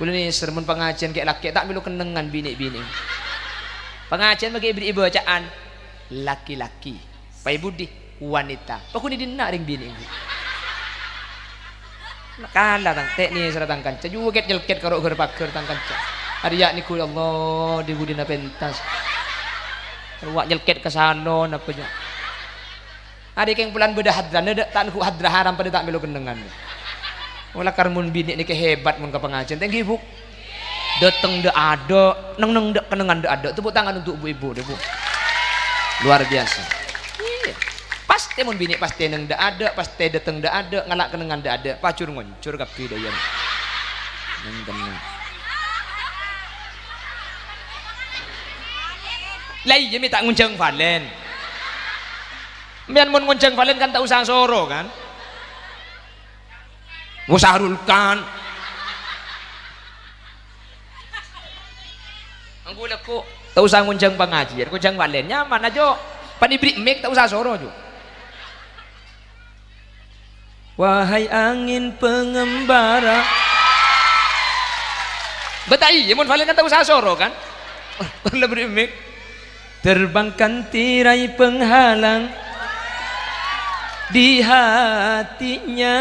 Kulo ni sermon pengajian kayak laki tak milu kenengan bini-bini. Pengajian bagi ibu-ibu bacaan laki-laki, pai budi wanita. Pakuni dina ring bini. Kala tang tek ni seratang kanca juga jelket karo ger pager tang kanca. Arya niku ya Allah di budina pentas. Ruak jelket ke salon apa nya. Hari keng bulan bedah hadran tak ku hadra haram pada tak milu kenengan. Wala karmun bini ni kehebat mun ka pengajian thank you Bu. Dateng de ada neng de kenengan de ada tepuk tangan untuk ibu-ibu deh Bu. Luar biasa. Iya. Pasti mun bini pasti neng de ada pasti dateng de ada ngalak kenengan de ada pacur ngoncur kabeh dayan. Neng tenang. Lah iya mi tak ngunceng valen. Mian mun ngunceng valen kan tak usah soro kan. Musahrulkan anggo leko tak usah nguncang pengajian nguncang valen nyaman aja pan ibrik mik tak usah soro jo. Wahai angin pengembara betai mun valen kan tak usah soro kan lebih mik terbangkan tirai penghalang di hatinya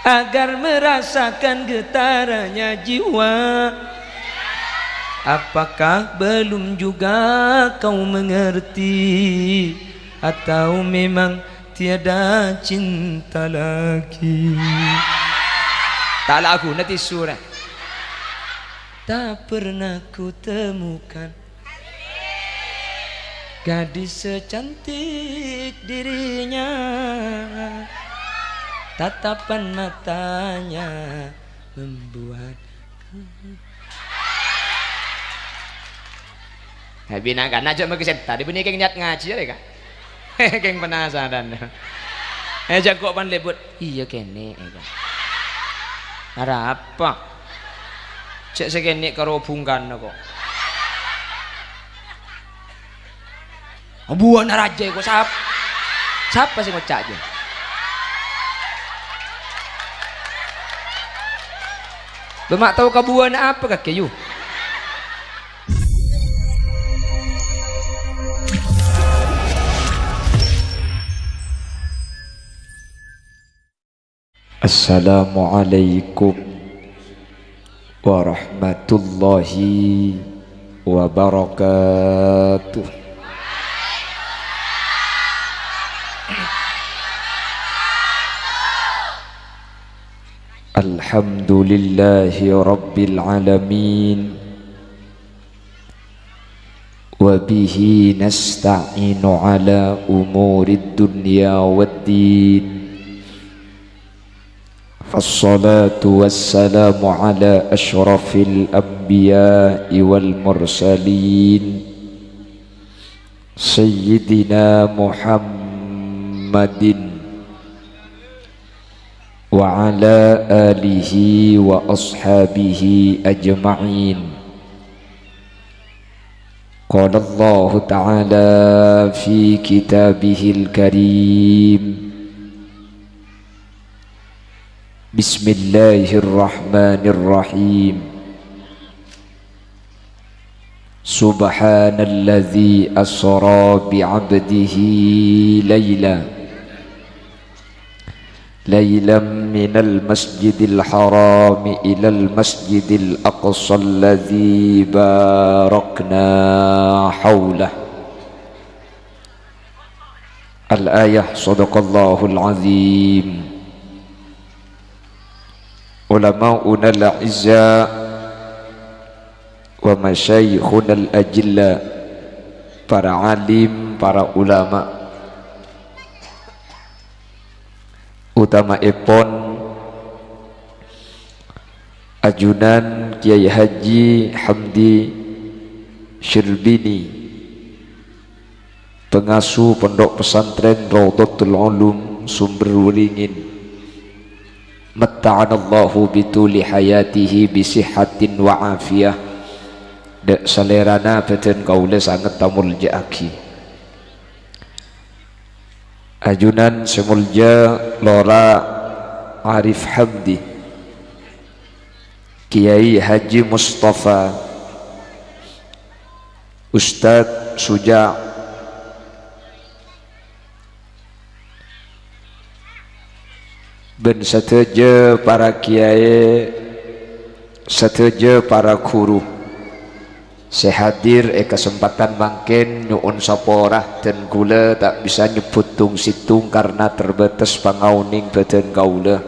agar merasakan getarannya jiwa. Apakah belum juga kau mengerti atau memang tiada cinta lagi? Tak lagu nanti surah. Tak pernah ku temukan gadis secantik dirinya, tatapan matanya membuat bina kan aja magi tadi bunyi keng niat ngaji ya kak. Keng penasaran. Jago pan lebut iya kene kan. Ada apa? Cek sekene karo bungkan kok. Buan raja kok siapa sih ngocak aja. Lemak tahu kabuan apa kakek you? Assalamualaikum warahmatullahi wabarakatuh. Alhamdulillahi rabbil alamin wa bihi nasta'inu ala umurid dunya waddin. Fassalatu wassalamu ala ashrafil anbiya'i wal mursalin Sayyidina Muhammadin wa ala alihi wa ashabihi ajma'in. Qala Allah ta'ala fi kitabihil karim Bismillahirrahmanirrahim. Subhanalladzi asra bi'abdihi laylan minal masjidil haram ilal masjidil aqsa alladzi barakna hawlah. Al-ayah. Sadaqallahul azim. Ulama'una al-izza wa masyayikhuna al-ajilla, para alim, para ulama, utama epon ajunan Kiai Haji Hamdi Syirbini, pengasuh pondok pesantren Raudhatul Ulum Sumber Wuringin. Matta'anallahu bituli hayatihi bisihatin wa afiyah. Dek salerana beten kaula sangat tamul jaaki. Ajunan semulja Lora Arif Hamdi, Kiai Haji Mustafa Ustadz Suja ben sateja para kiai sateja para guru sehadir kesempatan mangken nyuun saporah dan gula tak bisa nyebut tung situng karena terbatas pangauning badan kaula.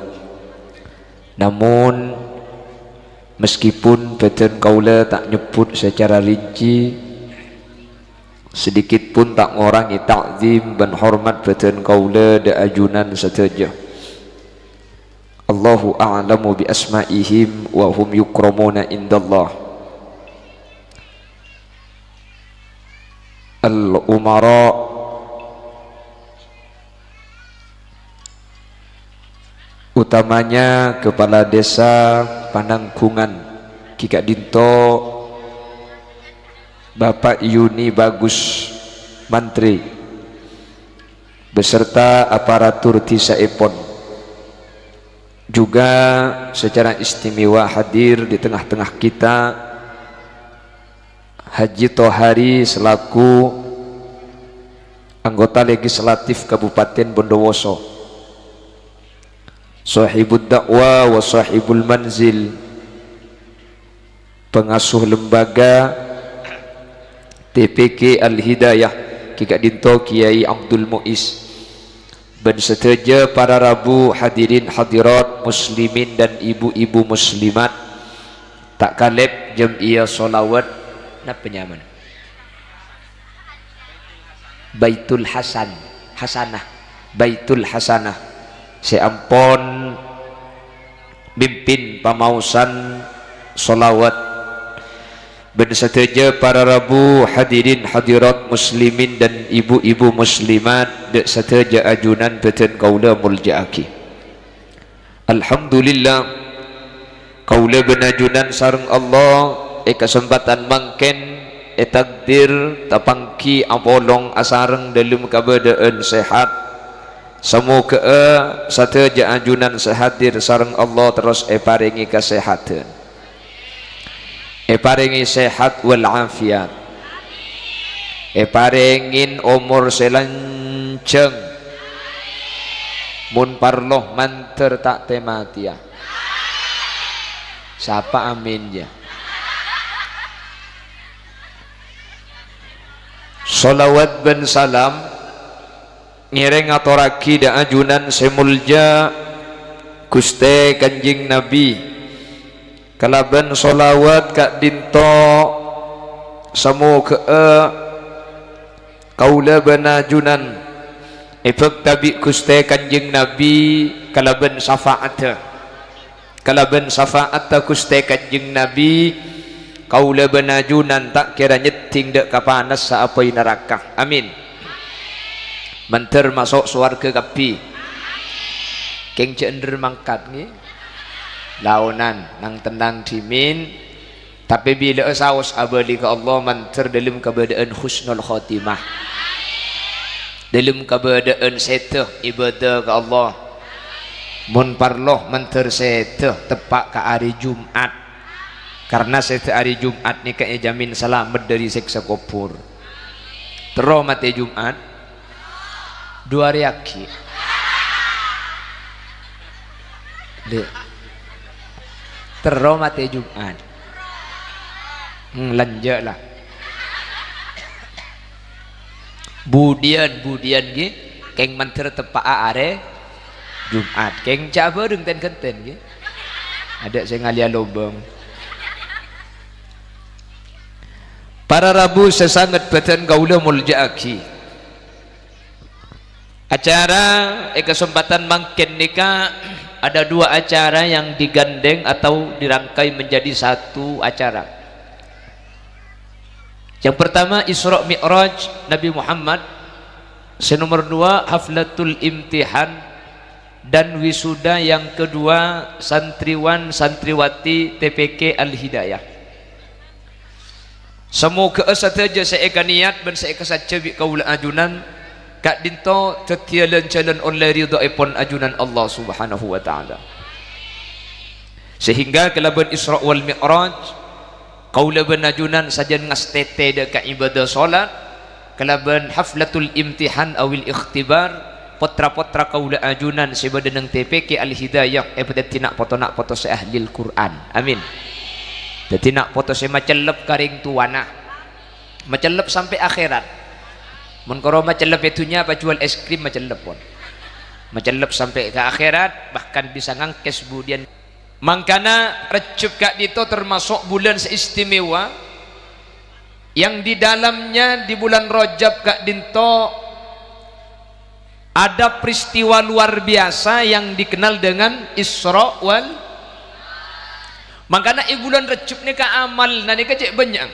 Namun meskipun badan kaula tak nyebut secara rinci, sedikit pun tak ngorangi takzim dan hormat badan kaula da ajunan sateja. Allahu a'lamu bi asma'ihim wa hum yukramuna indallah. Al-umara utamanya kepala desa Panangkungan Kika Dinto Bapak Yuni Bagus Mantri beserta aparatur Tisa Epon juga secara istimewa hadir di tengah-tengah kita Haji Tohari selaku anggota legislatif Kabupaten Bondowoso, sahibud dakwah wa sahibul manzil, pengasuh lembaga TPK Al-Hidayah Kika Dinto Kiai Abdul Muiz, dan seteja para rabu hadirin hadirat muslimin dan ibu-ibu muslimat tak kalep jamiah solawat na penyaman Baitul Hasanah Baitul Hasanah seampun mimpin pamausan solawat ben sateja para rabu hadirin hadirat muslimin dan ibu-ibu muslimat dek sateja ajunan beten kaula muljaaki. Alhamdulillah kaula benajunan sareng Allah kesempatan mangken takdir tapangki apolong asareng dalam kabadaan sehat. Semoga sateja ajunan sehadir sareng Allah terus paringi kesehatan, paringi sehat wal afiat, paringin umur selanceng, mun parloh manter tak tematia. Siapa amin ya. Salawat ben salam ngireng atoraki da ajunan semulja Guste Kanjing Nabi kalaban solawat Kak Dinto semoga kaula benajunan efek tabi Guste Kanjing Nabi kalaban syafaat Guste Kanjing Nabi kaula benajunan tak kira nyeting dek kapanas saapai neraka. Amin. Menter masuk swarga kapi keng cender mangkat ni launan nang tenang dimin tapi bila saus abadi ke Allah manter dalam keadaan husnul khotimah, dalam keadaan seteh ibadah ke Allah. Mun parloh manter seteh tepak ke hari Jumat, karena seteh hari Jumat ni kaya jamin selamat dari siksa kubur. Terus mati Jumat 2 hari aki dek terus mati Jumat lanjut lah budian gi keng manter tepak are Jumat keng cabar dengan kenten gi ada saya ngalia lobang para rabu sesangat batan kaula muljaaki acara kesempatan mangken nikah. Ada 2 acara yang digandeng atau dirangkai menjadi satu acara. Yang pertama Isra Mi'raj Nabi Muhammad, nomor 2 Haflatul Imtihan, dan wisuda yang kedua santriwan santriwati TPK Al-Hidayah. Semoga sateja saya niat dan saya kesaca bi kaula ajunan Kak Dinto tetialan jalan oleh ridha ipun ajunan Allah Subhanahu wa taala. sehingga kelaban Isra wal Mi'raj qaula benajunan sajan ngastete dekat ibadah solat kelaban haflatul imtihan awil ikhtibar potra-potra kaula ajunan sebadeneng TPK al hidayah pada tinak foto nak foto se ahlil Quran amin dadi nak foto se macelep karing tuana macelep sampai akhirat mun karo macelep itunya apa jual es krim macelep pun macelep sampai ke akhirat bahkan bisa ngangkes budian mangkana Recep Kak Dito termasuk bulan seistimewa yang di dalamnya di bulan Rajab Kak Dito ada peristiwa luar biasa yang dikenal dengan Isra wal makanya bulan Recep ni ka amal nani ka cek banyak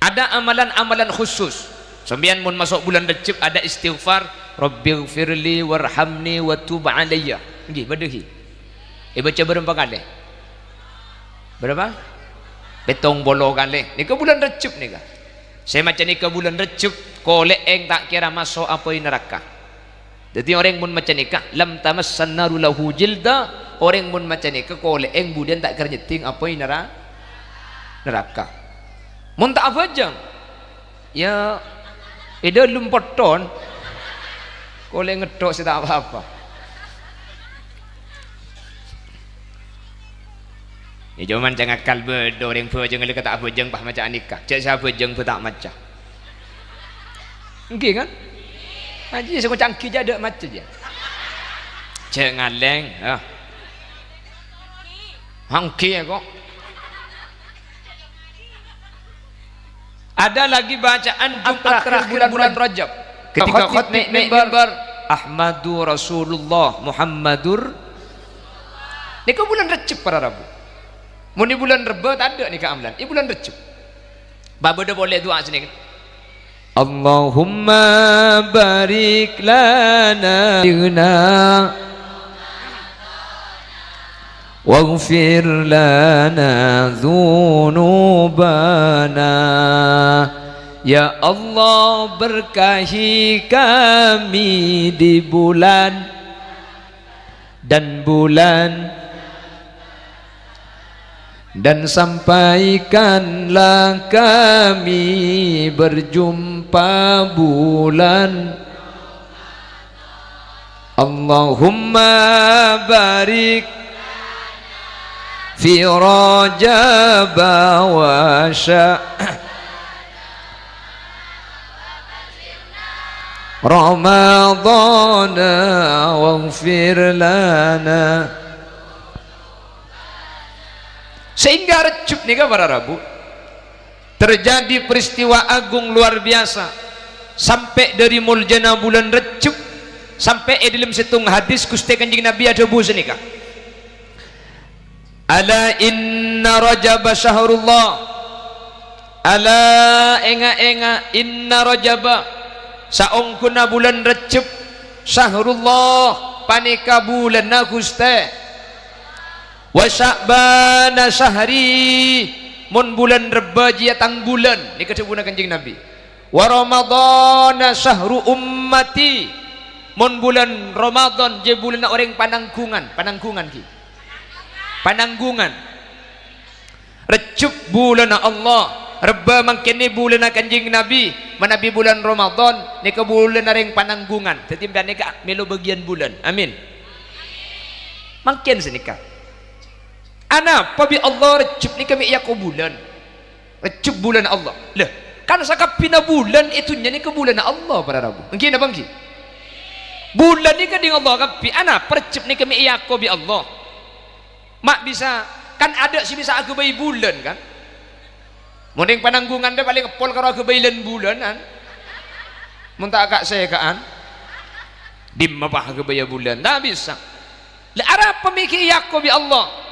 ada amalan-amalan khusus sampeyan mun masuk bulan Recep ada istighfar Rabbighfirli warhamni wa tub alayya nggih badehi baca berapa kali berapa petong bolo kali ni ke bulan Recep ni ka saya macam ni ke bulan Recep kolek eng tak kira masuk apa neraka. Jadi orang mun macam nikah lam tamassan naru lahu jilda orang mun macam nikah kolek eng budian tak kira nyeting apa neraka. Mun tak apa aja ya ida lumpoton kolek ngedok saya tak apa-apa. Ya jangan jangan akal bedo orang pun jangan kata apa jeng bah macam nikah. Cak siapa jeng pun tak macam. Okey kan? Haji saya cangki je ada macam je. Cak ngaleng ah. Hangki kok. Ada lagi bacaan Jumat terakhir bulan Rajab. Ketika khutbah mimbar Ahmadu Rasulullah Muhammadur. Ni ke bulan Recep para Rabu. Mun bulan Reba tak ada ni ka amlan. Bulan Recep. Baba dah boleh doa sini kan. Allahumma barik lana waghfir lana dzunubana ya Allah berkahi kami di bulan dan bulan dan sampaikanlah kami berjumpa bulan Allahumma barik fi Rajab wa Ramadhan waghfir lana. Sehingga Recep nih para Rabu terjadi peristiwa agung luar biasa sampai dari muljana bulan Recep sampai dalam setung hadis Gusti Kanjeng Nabi ada bu senika ala inna Rajab syahrullah ala enga inna Rajab saungkuna bulan Recep syahrullah panika bulan na Gusti wa Sya'ban syahri mun bulan Reba jiatang bulan ni ketebuna Kanjeng Nabi wa Ramadhan syahru ummati mun bulan Ramadan je bulan orang pananggungan Recep bulan Allah Reba mangkene bulan Kanjeng Nabi manabi bulan Ramadan ni ke bulan orang pananggungan tetimbang ni ka melo bagian bulan amin mangken senika ana pabi Allah Recep ni kami iya ko bulan Recep bulan Allah lah kan sakapina bulan itu ni ke bulan Allah para Rabu mungkin apa mungkin bulan ni kan dengan Allah kapi ana Recep ni kami iya ko bi Allah mak bisa kan ada si bisa aku bayi bulan kan mending pananggungan dia paling kepol karo aku bayi bulanan mun tak kak saya kaan dim apa aku bayi bulan tak bisa lah ara pemikir iya ko bi Allah.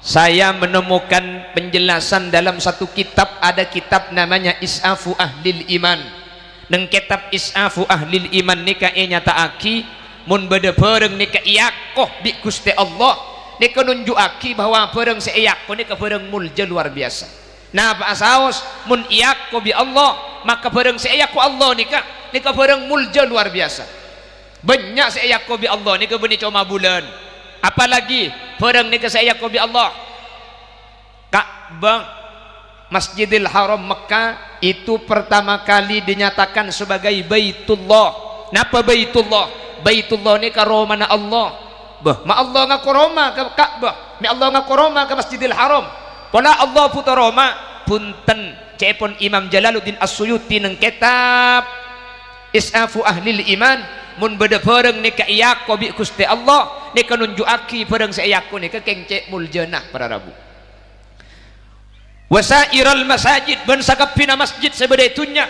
Saya menemukan penjelasan dalam satu kitab ada kitab namanya Is'afu Ahlil Iman neng kitab Is'afu Ahlil Iman nika nyataaki mun beda pereng nika iyakoh di Gusti Allah nika nunjukaki bahwa pereng seiyakoh nika pereng mulja luar biasa nah Pak Saus mun iyakoh bi Allah maka pereng seiyakoh Allah nika pereng mulja luar biasa banyak seiyakoh bi Allah nika benih cuma bulan apalagi perang ni saya ko bi Allah. Ka'bah Masjidil Haram Mekah itu pertama kali dinyatakan sebagai Baitullah. Napa Baitullah? Baitullah ni karo mana Allah. Bah, ma Allah ngaku Roma ke Ka'bah, mi Allah ngaku Roma ke Masjidil Haram. Pola Allah puta Roma punten cepon Imam Jalaluddin As-Suyuti nang kitab Isafu Ahlil Iman mun beda perang ni ka iyako bi Gusti Allah ni ka nunjuaki perang sa iyako ni ka kengce muljanah para rabu. Wasairal masajid ban sakapina masjid sebeda itunya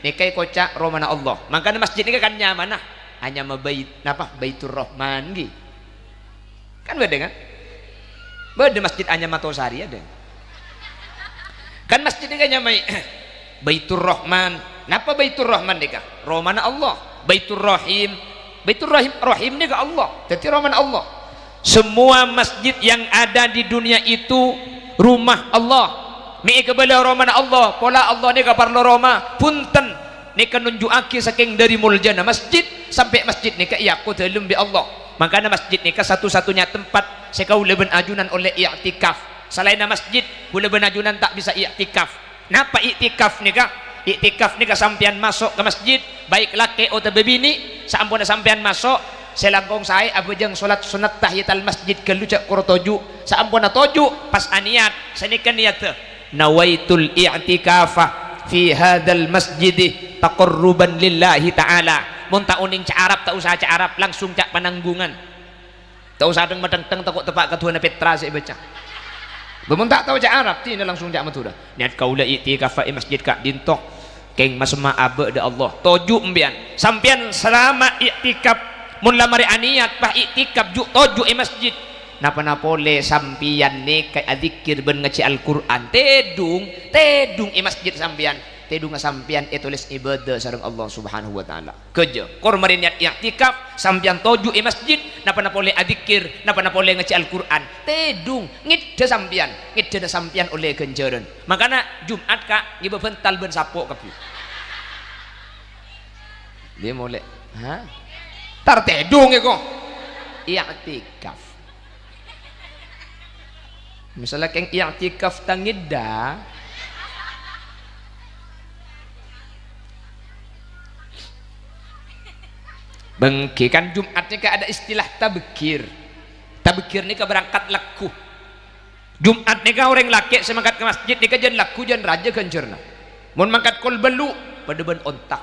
ni kay kocak romana Allah. Makanya masjid ni kan nyaman hanya mabait napa Baitur Rahman gi. Kan beda kan? Beda masjid hanya Matosari ada. Kan masjid ni kan nyamai Baitur Rahman. Napa Baitur Rahman ni ka? Romana Allah. Baitur Rahim. Baitur Rahim ni ka Allah. Jadi romana Allah. Semua masjid yang ada di dunia itu rumah Allah. Mi kebala romana Allah. Pola Allah ni ka parlo Roma. Punten ni ka nunjuaki saking dari muljana masjid sampai masjid ni ka iyaku telum bi Allah. Makanya masjid ni ka satu-satunya tempat sekau leben ajunan oleh i'tikaf. Selain masjid, leben ajunan tak bisa i'tikaf. Napa i'tikaf ni ka? I'tikaf ni ka sampean masuk ke masjid, baik laki atau bebini, sampun sampean masuk selangkong saya abujang solat sunat tahiyatul masjid kelucak korotoju sampun toju pas aniat senikan niat nawaitul i'tikafah fi hadzal masjid taqarruban lillahi ta'ala. Mun tak uning ca Arab tak usah ca Arab langsung ca pananggungan. Tak usah deng medeng-deng takut tepak ketuana Petra saya baca. Bemun tak tahu ca Arab ti langsung ca matuda. Niat kaula i'tikaf fi masjid ka dintok keng masma abe de Allah. Toju embian. Sampean selama i'tikaf mun lamari aniat pah i'tikaf ju toju masjid. Napa-napa le sampian ne kai adzikir ben ngaci Al-Qur'an tedung masjid sampian. Tedung sampian tulis ibadah sareng Allah Subhanahu wa taala. Kerja kor mari niat i'tikaf sampian toju masjid napa-napa oleh adzikir napa-napa oleh ngaci Al-Qur'an tedung ngide sampian oleh ganjaran. Makana Jumat ka ngiba bental ben sapok kapi. Dia molek tar tedung kok i'tikaf. Misalnya keng i'tikaf tangida bengki kan Jumat ni ka ada istilah tabkir. Tabkir ni ka berangkat laku. Jumat ni ka orang laki semangkat ke masjid ni ka jan laku jan raja kancerna. Mun mangkat kol belu pada ben ontak.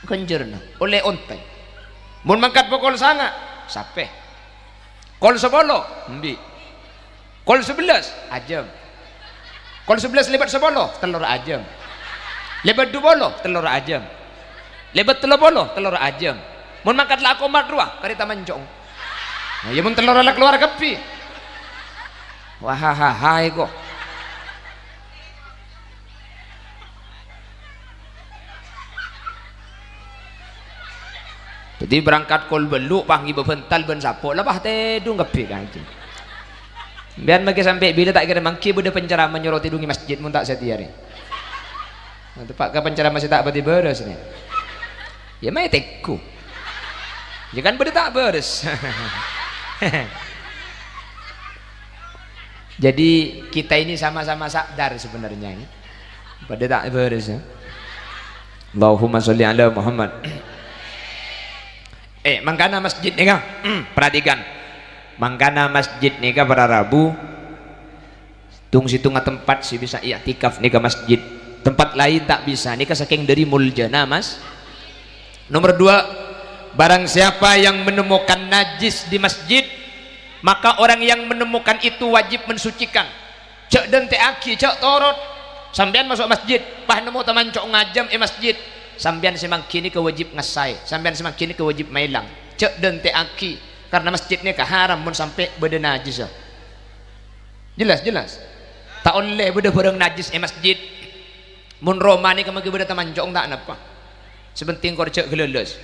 Kancerna oleh ontai. Mun mangkat pokol sanga sape. Kol 10 embi. Kol 11 ajam. Kol 11 lebat 10 telur ajam. Lebat 20 telur ajam. Lebat telur ajam. Mun mangkat la aku madruah karita mancong. Nah, ya mun telur ala keluar kepi. Wah hai kok. Jadi berangkat kol beluk panggi bebental ben sapok lah bah tedung kepi kan. Biar magi sampai bila tak kira mangki bude penceramah menyoroti dungi masjid mun tak setiari. Nah, tepak ke penceramah masih tak berarti beres ni. Ya mai teku. Ya kan beda tak beres. Jadi kita ini sama-sama sadar sebenarnya ini. Pada tak beres ya. Allahumma sholli ala Muhammad. Mangkana masjid ni ka? Perhatikan. Mangkana masjid ni ka para Rabu. Tung situ tempat si bisa i'tikaf ni ka masjid. Tempat lain tak bisa. Ni ka saking dari muljana mas. Nomor 2, barang siapa yang menemukan najis di masjid maka orang yang menemukan itu wajib mensucikan. Cek dan teaki cek torot sampean masuk masjid pah nemu teman cok ngajam masjid sampean semangkini kewajib ngasai sampean semangkini kewajib mailang cek dan teaki karena masjidnya keharam mun sampai beda najis. Jelas tak oleh beda barang najis masjid mun Roma ni kemagi beda teman cok tak napa sebenting kau cek gelulus.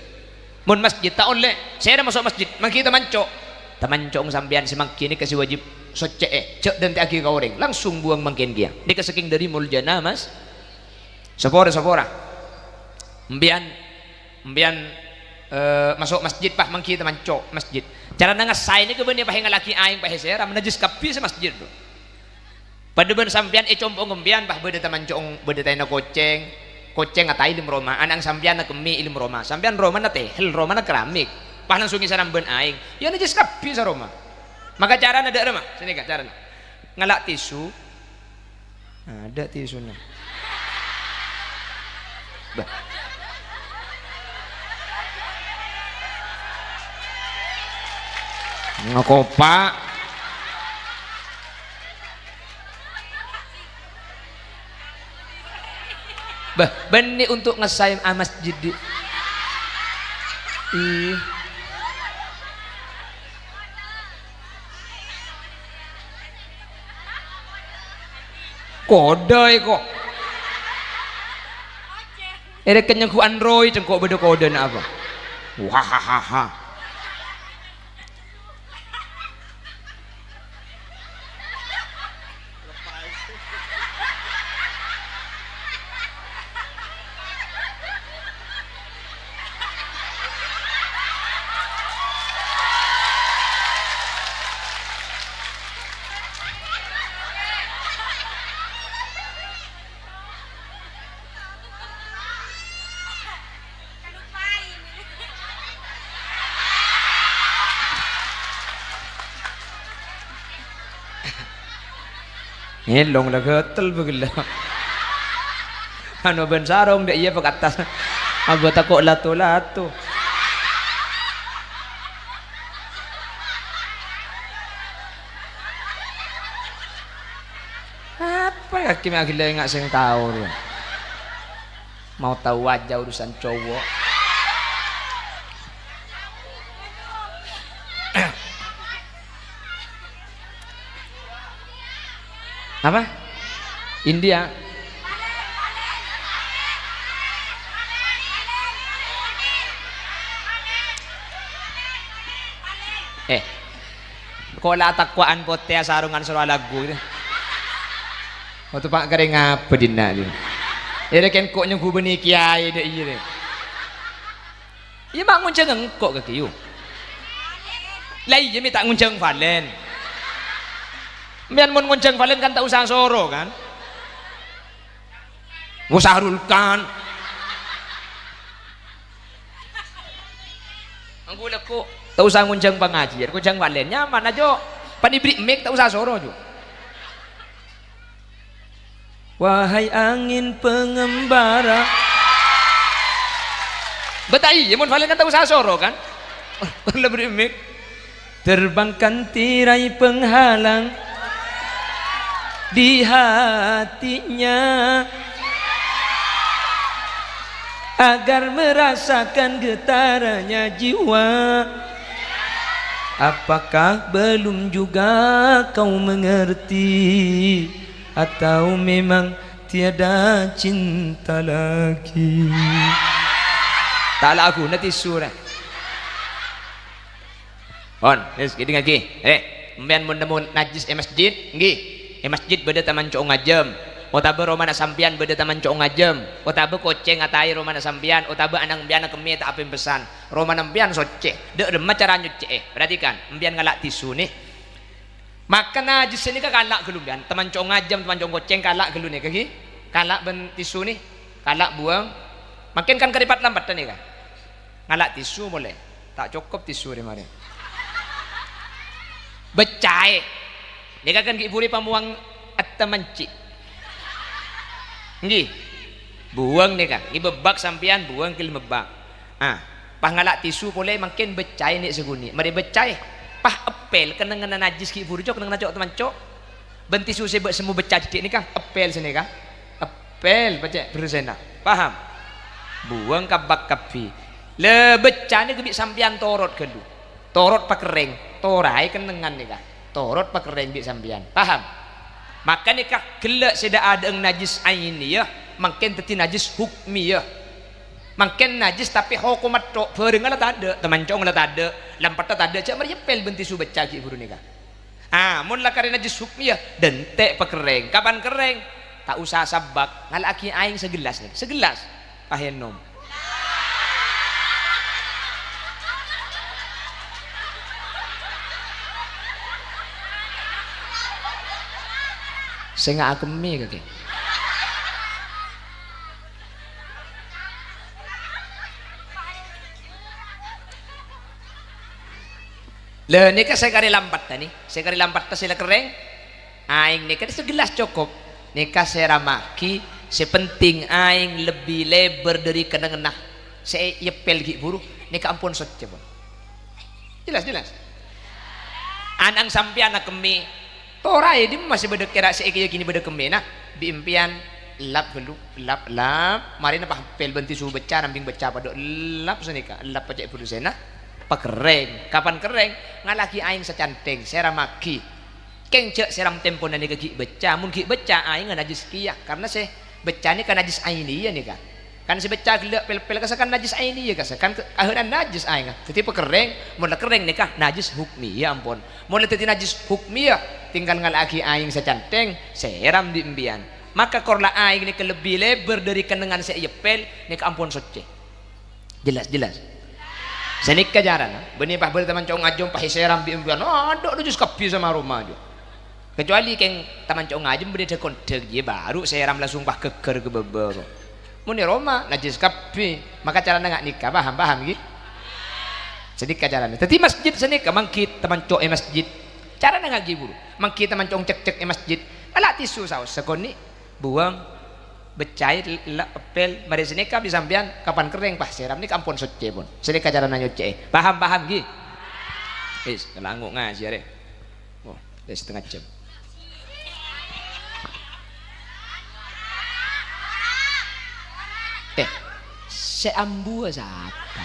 Mun masjid tak oleh. Saya dah masuk masjid, maki tamancok sampean semangki ni kasih wajib socek cek dan tak kau orang langsung buang mangkin dia. Ni kesaking dari muljana mas. Sapora. Embian masuk masjid pah mangki teman cok masjid cara nangasai ni kebeni pah ngalaki aing pah sera menajis kapi se masjid tu pada ben sampean compong ngembian pah beda teman cok beda taina koceng atai lim roma anang sampean na kemi ilim roma sampean roma na tehel roma na keramik pah langsung isaram ben aing ya najis kapi sa roma maka cara ada roma sini kan cara ngalak tisu ada tisunya bah ngakopa bah benih untuk ngesayam masjid ih kode kok ada kenyang ku Android cengkok beda kode na apa wahahaha ngelong lah ketel begilah anu ben sarong dek iya pak atas abah takut lato-lato apa kaki agila nggak sing tahu dia mau tahu wajah urusan cowok apa India kola takwaan potea sarungan surah lagu itu waktu pak kering apa dina dia ya kan kok nyengku beni kiai deh iya deh iya mak ngunceng engkok ke kiu lah iya minta ngunceng valen mian mun ngunceng valen kan tak usah soro kan ngusahrulkan anggu leku tak usah ngunceng pengajian ngunceng valen nyaman aja pan ibrik mik tak usah soro jo wahai angin pengembara betai mun valen kan tak usah soro kan lebih mik terbangkan tirai penghalang di hatinya agar merasakan getarannya jiwa apakah belum juga kau mengerti atau memang tiada cinta lagi tak lagu nanti surah on yes gini lagi mbian mun nemu najis masjid nggih masjid beda taman cok ngajem otabe romana sampian beda taman cok ngajem otabe koceng atai romana sampian otabe anang mbian kemi tak apa pesan romana mbian soce dek remah cara nyuce perhatikan mbian ngalak tisu nih maka najis ini kan kalak gelu mbian taman cok ngajem taman cok koceng kalak gelu nih kaki kalak ben tisu nih kalak buang makin kan keripat lambat nih kan ngalak tisu boleh tak cukup tisu deh mari becai dia kan iburi pamuang atta manci nggih buang nih kan ngi bebak sampian buang ke limebak pangalak tisu boleh makin becai nih seguni mari becai pah epel kena ngena najis ki iburi cok kena cok teman cok ben tisu sebek semu becai titik nih kan epel sini kan epel baca bersena paham buang kabak kapi le becai nih gebik sampian torot kelu torot pakering torai kenengan nih kan torot pakering bi sampian paham maka ni kak gelak seda ada najis aini ya makin teti najis hukmi ya makin najis tapi hukumat tok berengal tak ada teman cong tak ada lampat tak ada cak mari pel benti su baca ki buru nikah mun lah karena najis hukmi ya dentek pakering kapan kering tak usah sabak ngalaki aing segelas nih segelas pahenom Saya nggak akemi kaki. Le nika saya kari lampat tani, saya kari lampat tas sila kering, aing nika segelas cukup, nika saya ramaki, sepenting aing lebih lebar dari kenang-kenang, saya yepel gik buru, nika ampun socce pun, jelas. Anang sampai anak kemi, torai dia masih beda kira saya gini beda kemi, nah biimpian lap gelu, lap, mari napa pel benti suhu beca, namping beca pada lap senika, lap pacak buru sena. Pakereng, kapan kereng ngalaki aing secanteng seramaki keng cek seram tempo nani gigi beca mun gigi beca aing najis kiyah karena se beca ni kan najis aini ya nih kan se beca gelak pel kasakan najis aini ya kasakan akhiran najis aing jadi pakereng mun kereng nih kah najis hukmi ya ampun mun teti najis hukmi ya tinggal ngalaki aing secanteng seram di embian maka korla aing ni lebih lebar dari kenengan se yepel nih ampun soce jelas senik kejaran benih pah teman cowok ngajom pah seram bi embian ada jus kapi sama rumah aja kecuali keng teman cowok ngajom beri dekon dia baru seram langsung pah keker ke beber muni Roma najis kapi maka cara nggak nikah paham gitu senik kejaran tapi masjid senik mangkit teman cowok masjid cara nggak gitu mangkit teman cowok cek masjid alat tisu saus sekoni buang becai pel mari senika bisampian kapan kering pah seram ni kampun suci pun senika cara nanya cek paham gi wis kelangu ngaji are oh udah setengah jam seambu siapa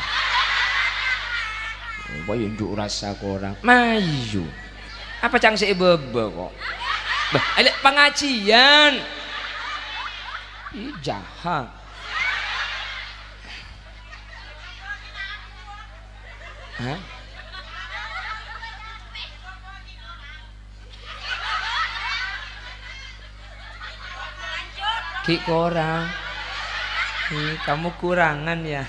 oh unjuk rasa korang mayu apa cang sebebe kok bah ada pengajian ih jahat hah ki korang ih kamu kurangan ya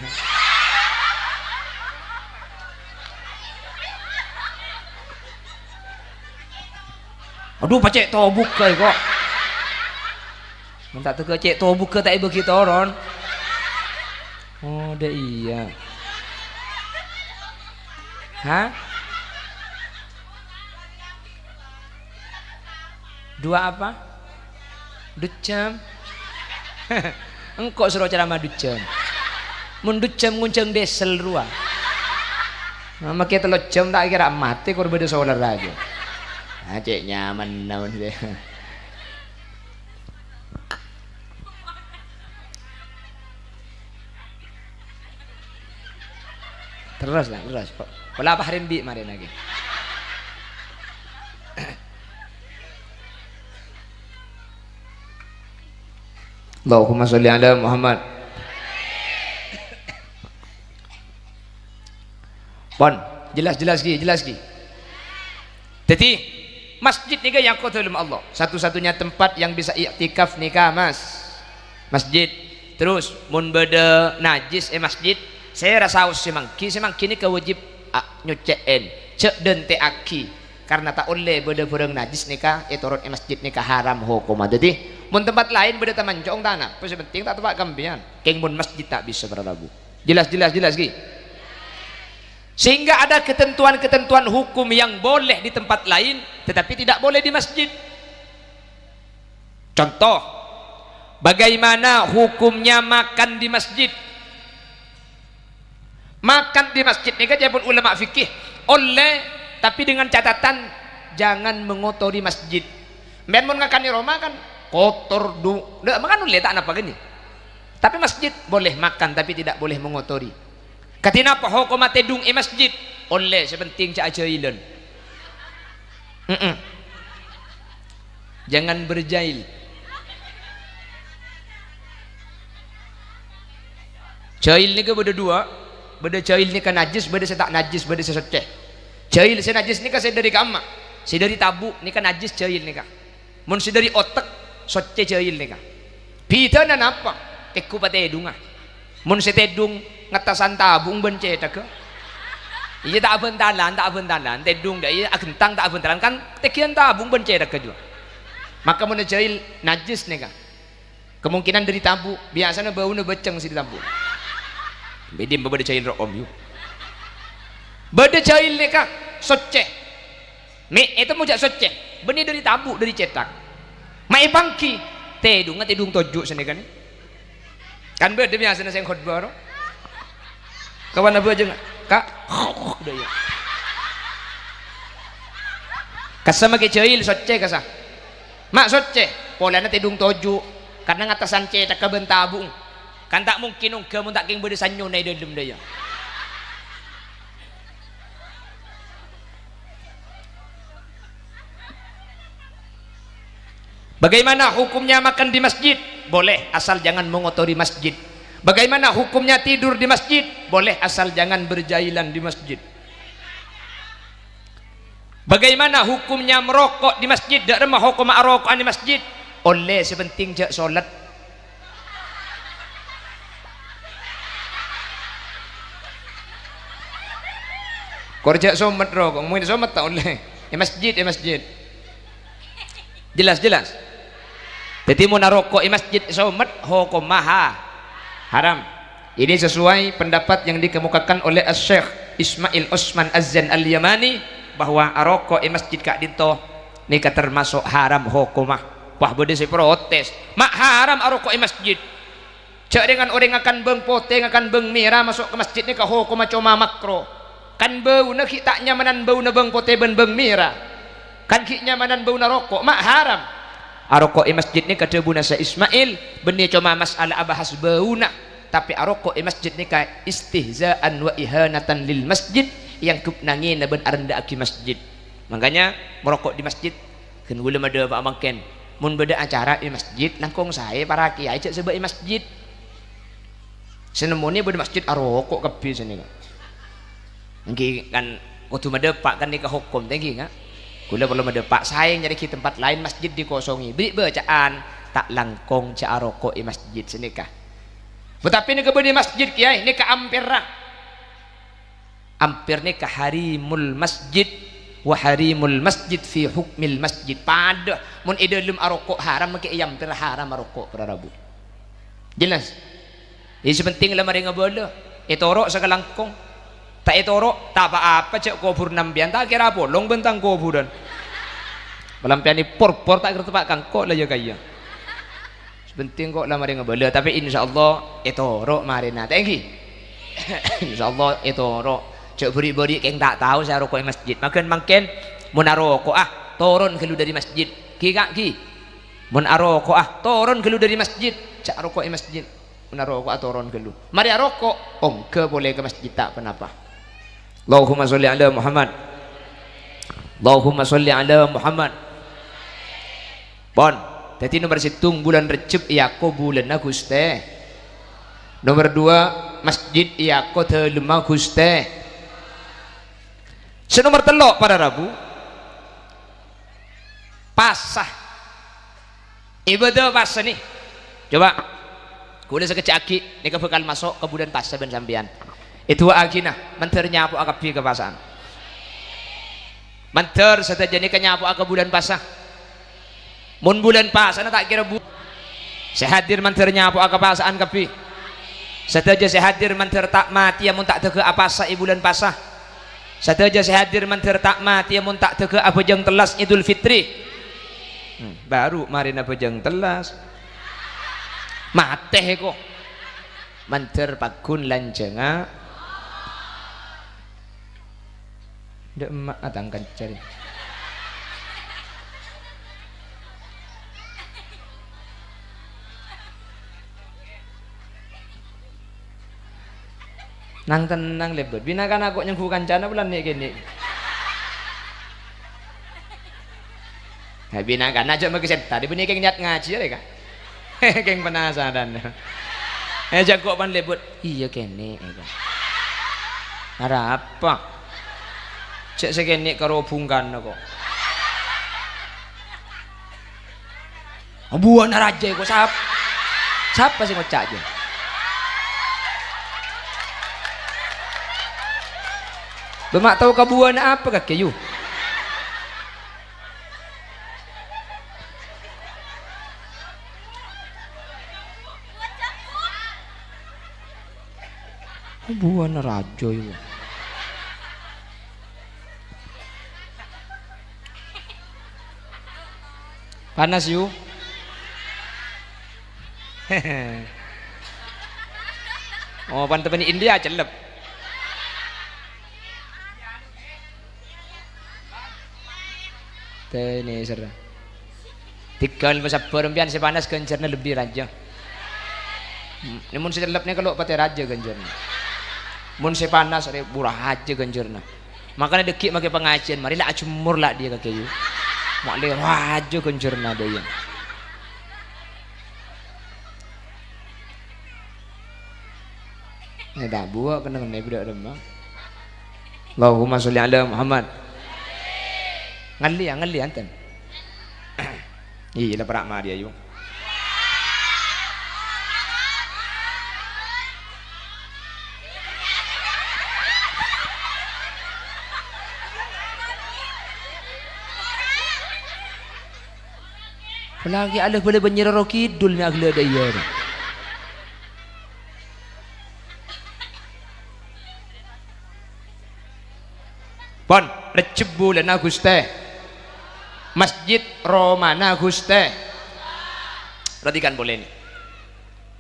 aduh pacek tau buka kok minta tuh cek tuh buka tak ibu kita orang oh dah iya hah dua apa ducem engkau suruh ceramah ducem mun ducem ngunceng desel ruah nama kita lo jam tak kira mati kau berbeda solar lagi cek nyaman naon deh terus kalau apa hari ini mari lagi Allahumma sholli ala Muhammad pon jelas ki jadi masjid nih yang kau tahu Allah satu-satunya tempat yang bisa iktikaf nikah masjid terus mun beda najis masjid saya rasa semangki ini kewajib nyucen cek dan teaki karena tak oleh beda barang najis nikah turun masjid nikah haram hukum jadi mun tempat lain beda taman cong tanah terus penting tak tempat kambian keng mun masjid tak bisa berlabu jelas ki sehingga ada ketentuan hukum yang boleh di tempat lain tetapi tidak boleh di masjid contoh bagaimana hukumnya makan di masjid ini kan jabun ulama fikih oleh tapi dengan catatan jangan mengotori masjid men mun ngakan di Roma kan kotor ndak makan oleh tak apa gini tapi masjid boleh makan tapi tidak boleh mengotori katina apa hukum tedung masjid oleh sepenting cak jailan jangan berjail jail ni ke beda dua beda jail ni kan najis beda saya tak najis beda saya seceh jail saya najis ni kan saya dari kamma saya dari tabu ni kan najis jail ni kan mun saya dari otak seceh jail ni kan pita nan apa teku patedung mun saya tedung ngatasan tabung bence tak ke iya tak abentalan tedung dah iya agentang tak abentalan kan tekian tabung bence tak ke juga Maka mun jahil najis nih kak. Kemungkinan dari tabu, biasanya baunya beceng sih di tabu. Bedim bade jahil ro om yuk. Bade jahil nih kak, soceh. Me itu mujak soceh. Benih dari tabu dari cetak. Mai bangki, tedung tojuk sini kan. Kan bade biasanya saya khotbah ro. Kawan abu aja nggak, kak. Udah ya. Kasama ke jahil soceh kasah. Mak soceh, polanya tedung tojuk. Karena ngatasan cetak kebentabung kan tak mungkin kamu tak king berdesan nyonai dalam daya. Bagaimana hukumnya makan di masjid? Boleh asal jangan mengotori masjid. Bagaimana hukumnya tidur di masjid? Boleh asal jangan berjailan di masjid. Bagaimana hukumnya merokok di masjid? Dak remah hukum arokokan di masjid. Oleh sepenting jak solat. Korjak somat rokok, ngomongin somat tak oleh. Masjid, masjid. Jelas. Jadi mau narokok masjid somat hukum maha haram. Ini sesuai pendapat yang dikemukakan oleh Syekh Ismail Osman Azan Al-Yamani bahwa arokok masjid kak dito nika termasuk haram hukumah. Wah bode saya protes. Mak haram arokok masjid. Cak dengan orang akan beng poteng akan beng merah masuk ke masjid ni kah hukum cuma makro. Kan bau nak tak nyamanan bau na beng poteng beng merah. Kan ki nyamanan bau na rokok. Mak haram. Arokok masjid ni kata buna sa Ismail benih cuma masalah abahas bau na. Tapi arokok masjid ni kah istihzaan wa ihanatan lil masjid yang kupnangin na ben arenda aki masjid. Makanya merokok di masjid kan gula mada pak makan. Mun beda acara di masjid langkong saya para kiai cek sebab masjid senemoni beda masjid arokok kebi sini kan nggih kan kudu medepak kan nikah hukum tenggi kan kula perlu medepak saya nyari ke tempat lain masjid dikosongi beri bacaan tak langkong cek arokok di masjid sini kah tetapi nikah beda masjid kiai nikah ampir nikah harimul masjid wa harimul masjid fi hukmil masjid pada mun idalum arokok haram make ayam per haram arokok para rabu jelas ini sepenting lamari ngabola etorok sakalangkong tak etorok tak apa-apa cek kubur nambian tak kira bolong bentang kuburan pelampian por tak kertepak kangkok lah ya kaya sepenting kok lamari ngabola tapi insyaallah etorok marina tengki insyaallah etorok cek beri-beri yang tak tahu saya rokok di masjid makin mun arokok turun kelu dari masjid ki mun arokok turun kelu dari masjid cak rokok di masjid mun arokok turun kelu mari arokok ke boleh ke masjid tak kenapa Allahumma sholli ala Muhammad Allahumma sholli ala Muhammad bon jadi nomor situng bulan Recep iya ko bulan Aguste nomor 2 masjid iya ko telem Aguste senomor telok pada Rabu pasah ibadah pasah nih coba kuda sekecil aki ini bakal masuk ke bulan pasah ben sambian itu agina menter nyapu akapi ke pasahan menter setelah ini kenyapu ke bulan pasah mun bulan pasah tak kira bu saya hadir menter nyapu ke pasahan kapi setelah saya hadir menter tak mati mun tak tege apa sah bulan pasah sateja saya hadir menter tak mati mun tak tege apa jeng telas Idul Fitri baru marina pejeng telas mateh kok menter pakun lancenga ndak emak atangkan cari nang tenang lebet bina kan aku nyengku kancana bulan nih gini bina kan aja mau keset tadi bunyi keng niat ngaji ya kak keng penasaran jago pan lebet iya kene ada apa cek segini kerobungkan kok buan raja kok siapa sih ngocak aja Bemak tahu kabuan apa kak kayu? Buana raja itu. Panas yuk. Oh, pantepan India celep. Ini serah. Tinggal masa perempian si panas gencernya lebih raja. Namun si celepnya kalau pakai raja gencernya. Mun si panas ada burah aja gencernya. Makanya dekik pakai pengajian. Marilah acumur lah dia kakek yuk. Mak dia raja gencernya ada yang. Ini tak buat kena kena budak demam. Allahumma sholli ala Muhammad. Ngali anten. Iya lah perak mah dia yuk. Lagi Allah boleh benyeroro kidul ni agla daya. Pon recebu lana Guste. Masjid Romana Guste. Perhatikan boleh ini.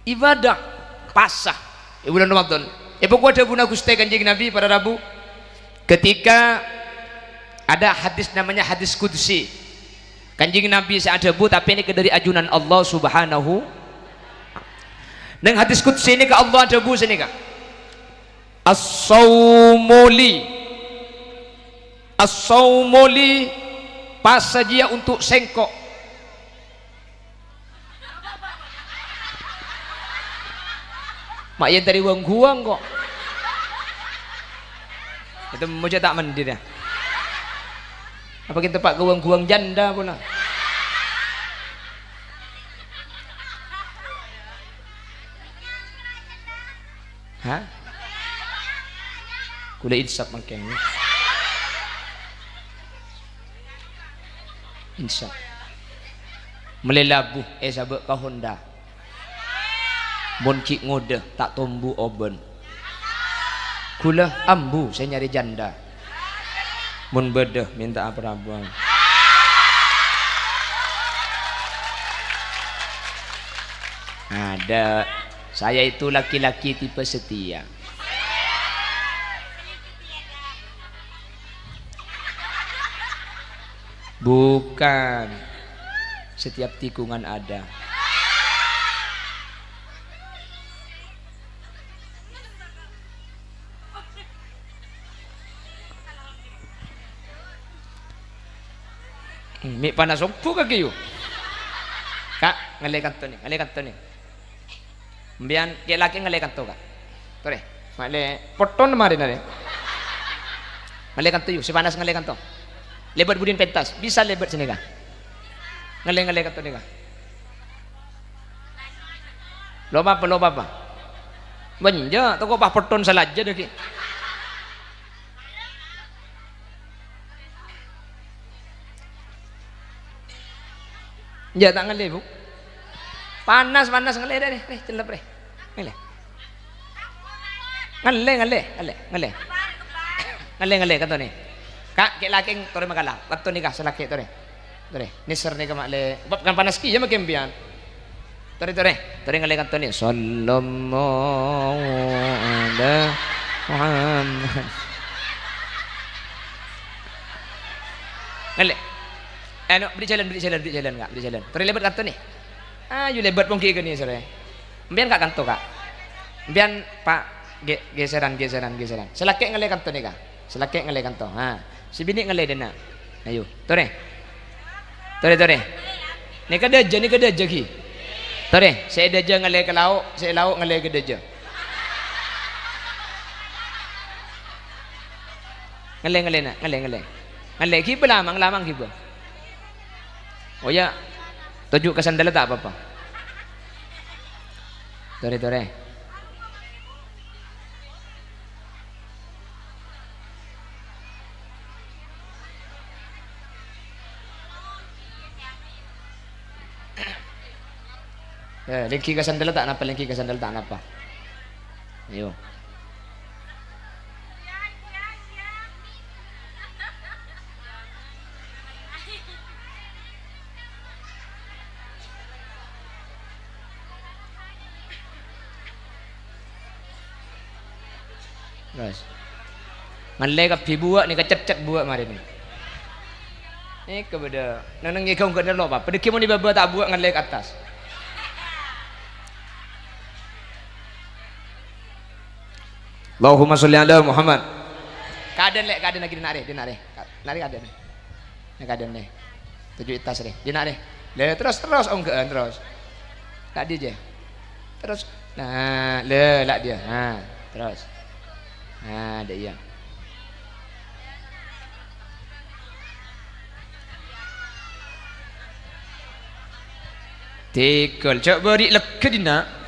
Ibadah pasah bulan Ramadan. Pokok ada guna Guste Kanjeng Nabi pada Rabu. Ketika ada hadis namanya hadis qudsi. Kanjeng Nabi seada bu tapi ini dari ajunan Allah Subhanahu. Nang hadis qudsi ini ke Allah ada bu sini kak. As-saumuli pas saja untuk sengkok. Mak yang dari uang guang kok. Itu mau tak mandi dah. Apa kita pak guang janda pula. Hah? Kula insaf makin. Insya melelabuh sabak ka Honda mun ki ngode tak tumbu oben kula ambu saya nyari janda mun bedeh minta apa-apa ada saya itu laki-laki tipe setia. Bukan setiap tikungan ada. Mik panas opo kaki yuk. Kak ngelekan to ni. Mbian ke laki ngelekan to kak. Tore, male poton mari nare. Ngelekan to yuk, si panas ngelekan to. Lebat budin pentas, bisa lebat sini kah? Ngale kata ni kah? Loba apa? Banja, toko pah peton salah aja deh ki. Ya tak ngale bu. Panas ngale dah ni, celep deh. Ngale kata ni. Kak ke laking tore magala waktu nikah selaki tore niser ni kamakle bab kan panas ki ya makin bian tore ngale kanto ni sallallahu ala Muhammad ngale beri jalan kak beri jalan tore lebat kanto ni you lebat pun ki ni sore mbian kak kanto kak mbian pak geseran selaki ngale kanto ni kak selaki ngale kanto si bini ngalai dana ayo tore ni kada aja ki tore saya daja ngalai ke lauk saya lauk ngalai ke daja ngalai ki lamang ki ba oh ya tujuk ke sandal tak apa-apa tore lengki ke sandal tak napa. Ayo. Terus ngalai kapi buat ni kecet-cet buat mari ni. Ni kepada nang ngikau ke dalam apa? Pada kimun di bawah tak buat ngalai ke atas. Allahumma sholli ala Muhammad. Keadaan lagi dia nak deh. Nari keadaan. Nak keadaan deh. Tujuh tas deh. Dia nak deh. Le terus onggaan terus. Tak dia je. Terus. Nah, le lak dia. Ha, terus. Ha, ada ya. Tikul. Cok beri lek dina.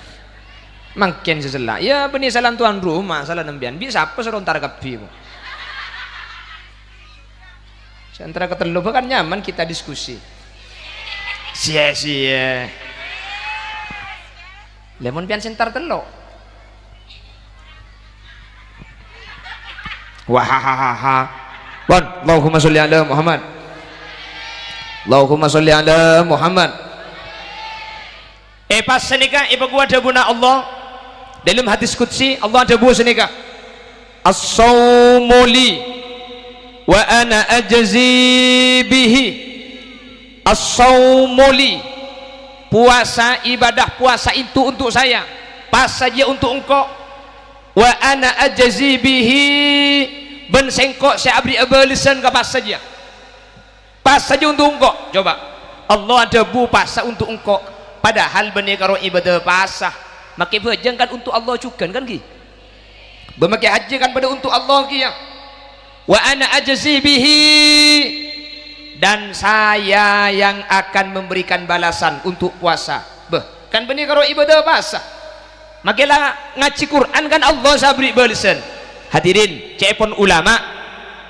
Makin seselak. Ya benih salam tuan rumah, salah nembian. Bisa apa serontar kapi mo. Antara ketelu kan nyaman kita diskusi. Sia-sia. Lemon pian sentar telok. Wahahaha. Wan, Allahumma sholli ala Muhammad. Allahumma sholli ala Muhammad. Pas senika ibu gua ada buna Allah. Dalam hadis qudsi Allah ada buah senika. As-sawmu li wa ana ajzi bihi. As-sawmu li, puasa ibadah puasa itu untuk saya, pas saja untuk engkau. Wa ana ajzi bihi, ben sengkok saya abri abalisan ke pas saja untuk engkau. Coba Allah ada bu puasa untuk engkau, padahal benih karo ibadah puasa makai bejeng kan untuk Allah juga kan ki, bermakai haji kan pada untuk Allah ki ya. Wa ana ajzi bihi, dan saya yang akan memberikan balasan untuk puasa. Beh, kan benih karo ibadah puasa. Makilah ngaji Quran kan Allah sabri balasan. Hadirin, cepon ulama,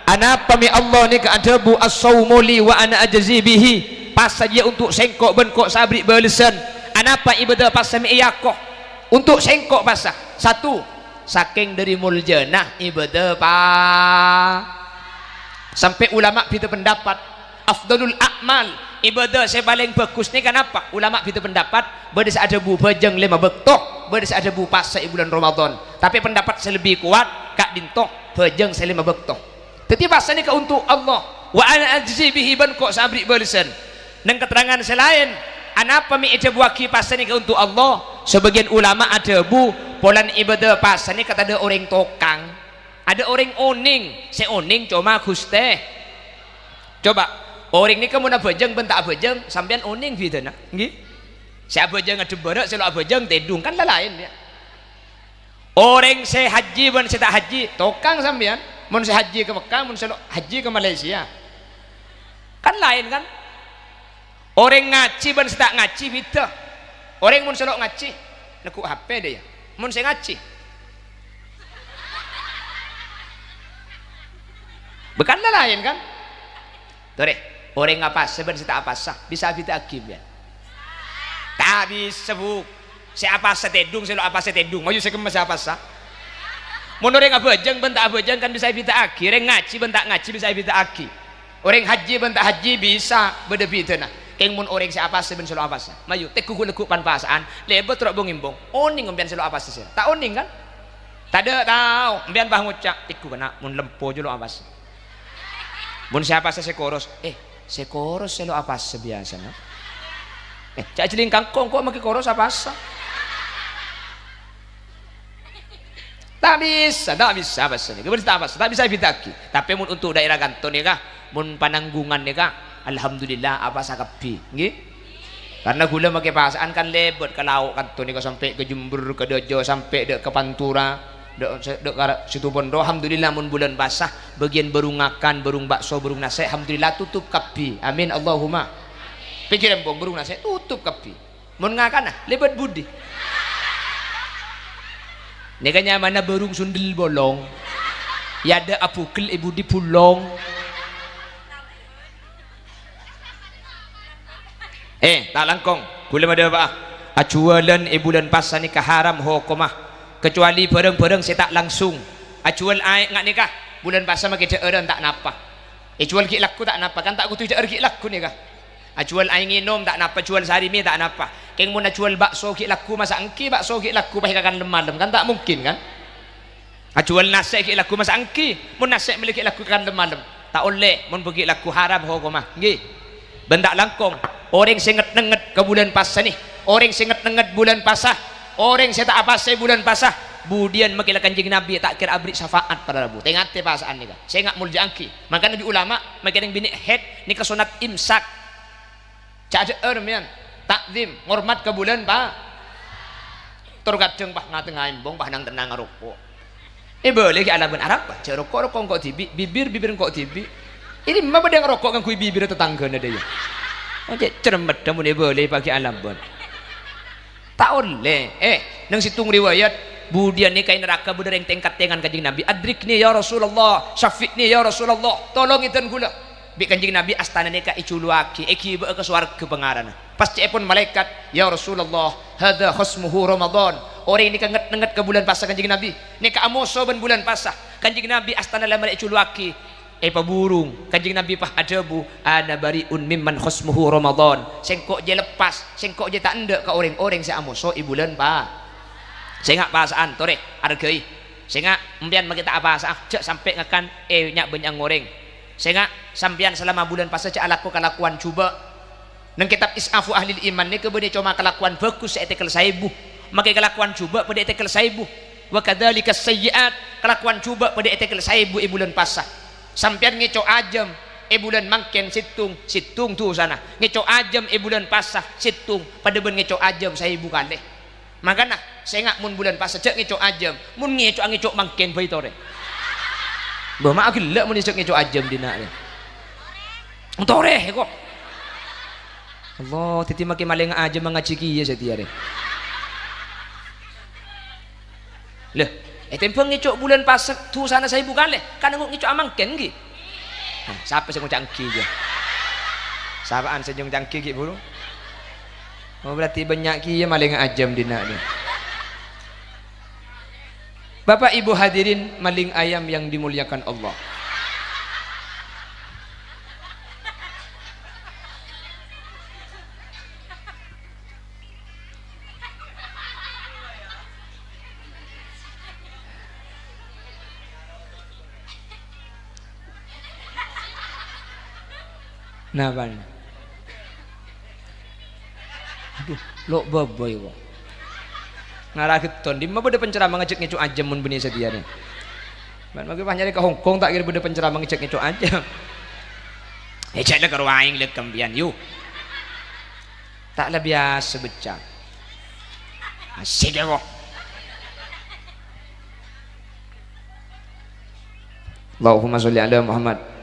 ana pami Allah ni keadabu as-sawmu li wa ana ajzi bihi. Pas saja untuk sengkok ben kok sabri balasan. Anapa ibadah puasa mi iyakoh untuk sengkok puasa. Satu, saking dari muljanah ibadah sampai ulama kita pendapat afdalul a'mal ibadah saya paling bagus ni kenapa ulama kita pendapat berdes ada bu bajang lima bektoh, berdes ada bu puasa bulan Ramadan, tapi pendapat saya lebih kuat kak dintoh bajang saya lima bektoh. Tetapi puasa ni untuk Allah. Wa ana ajzi bihi ban kok sabri balisan. Nang keterangan selain anapa mi ada buaki puasa ni untuk Allah. Sebagian ulama ada bu polan ibadah puasa ni kata ada orang tokang, ada orang oning, se oning cuma guste. Coba orang ni kamu nak bajang bentak bajang sampean oning gitu nak, nggih? Siapa bajang ada berak selo bajang tedung kan lain dia. Orang se haji ban se tak haji tokang sampean, mun se haji ke Mekah, mun selo haji ke Malaysia. Kan lain kan? Orang ngaji ban se tak ngaji beda. Orang mun selok ngaji nekuk HP dia ya. Mun saya ngaji bukanlah lain kan? Tuh deh, orang apa sebenarnya tak apa sah bisa kita agim ya. Tak bisa bu. Saya apa sah tedung, saya apa sah tedung. Maju saya kemas apa sah. Mun orang apa jeng bentak apa jeng kan bisa kita agi. Orang ngaji bentak ngaji bisa kita agi. Orang haji bentak haji bisa beda-beda nah. Keng mun orang siapa seben selo apa sah. Maju tek kuku lekuk pan pasaan. Lebet trok bongimbong. Oning ombian selo apa sah. Tak oning kan? Tak ada tahu. Ombian bah ngucak tiku kena mun lempo jelo apa sah. Mun siapa sah sekoros. Sekoros selo apa sah biasa nah. Cak jeling kangkong kok make koros apa sah. Tak bisa apa sah. Tak bisa bitaki. Tapi mun untuk daerah kanton ya kah? Mun pananggungan ya kah? Alhamdulillah apa sakapi nggih, karena gula pakai pasaan kan lebet ke lauk kan tuh nika sampai ke Jember ke Dojo sampai dek ke Pantura dek situ Bondo. Alhamdulillah mun bulan basah bagian berung ngakan berung bakso berung nasi alhamdulillah tutup kapi amin Allahumma. Pikiran bong berung nasi tutup kapi mun ngakan nah lebet budi nikahnya mana berung sundel bolong ya ada apukil ibu di pulong. Tak langkong gula ada apa acualan bulan puasa nikah haram hukumah kecuali bareng-bareng saya tak langsung acual air ngak nikah bulan puasa makin orang tak napa jual ki laku tak napa kan tak kutu ki laku nikah acual air nginom tak napa jual sehari mi tak napa keng mun jual bakso ki laku masa engki bakso ki laku baik akan lemah kan tak mungkin kan Acual nasik ki laku masa angki, mun nasik miliki laku kan malam. Tak oleh mun pergi laku haram hukumah. Nggih. Bendak langkong, orang senget nenget ke bulan pasah ni. Orang senget nenget bulan pasah. Orang saya tak apa saya bulan pasah. Budian makilah kanjeng Nabi tak kira abri syafaat pada Rabu. Tengok te pasaan ni kan. Saya ngak mulja angki. Maka Nabi ulama makilah bini head ni ke sunat imsak. Cak ada ermian takzim ngormat ke bulan pa. Terkadang bah ngatengah embong bah nang tenang rokok. Boleh ke alaban Arab bah rokok kok tibi bibir kok tibi. Ini mah pada ngerokok kan kui bibir tetangga ada ya. Oke cermet dah mun boleh pakai alaban. Tak oleh. Nang situng riwayat budian ni kain neraka budereng tengkat dengan kanjeng Nabi. Adrikni ya Rasulullah, syafiqni ya Rasulullah. Tolong iten kula. Bi kanjeng Nabi astana ni ka iculuaki, eki ke swarga pengarana. Pas cepon malaikat, ya Rasulullah, hadza khasmuhu Ramadan. Orang ini nget ke bulan pasah kanjeng Nabi. Ni ka amoso ben bulan pasah. Kanjeng Nabi astana lamar iculuaki. Pa burung kanjeng Nabi pah adabu ana bariun mimman khasmuhu Ramadan. Sengkok je lepas, sengkok je tak endek ke orang-orang saya amoso i bulan pa. Saya ngak pasaan tore argai. Saya ngak empian makita apa sah cek sampai ngakan nyak benyang goreng. Saya ngak sampian selama bulan pasah cek alaku kelakuan cuba. Nang kitab Isafu Ahlil Iman ni kebene cuma kelakuan bagus saya tekel saibu. Makai kelakuan cuba pada tekel saibu. Wa kadzalika sayyiat kelakuan cuba pada tekel saibu i bulan pasah. Sampian ngeco ajem bulan mangken situng tu sana ngeco ajem bulan pasah situng pada ben ngeco ajem saya bukan deh makanya saya ngak mun bulan pasah cek ngeco ajem mun ngeco mangken bayi tore bah mak gelak mun cek ngeco ajem dina ni tore kok Allah titi makin maling ajem mengaji kiye setia deh leh tempo ngicok bulan pasar tu sana saya bukan leh kan ngicok amangken gi siapa sing cangki dia sapaan sejong cangki gi buru oh berarti banyak ki ya maling ajam dina ni Bapak Ibu hadirin maling ayam yang dimuliakan Allah Naban. Aduh, lo baboy kok. Ngarageton di mah beda penceramah ngecek ngecu aja mun benih setia nih. Ban mage nyari ke Hongkong tak kira beda penceramah ngecek ngecu aja. Cek le karo aing le kambian yu. Tak lah biasa becak. Asik kok. Allahumma sholli ala Muhammad.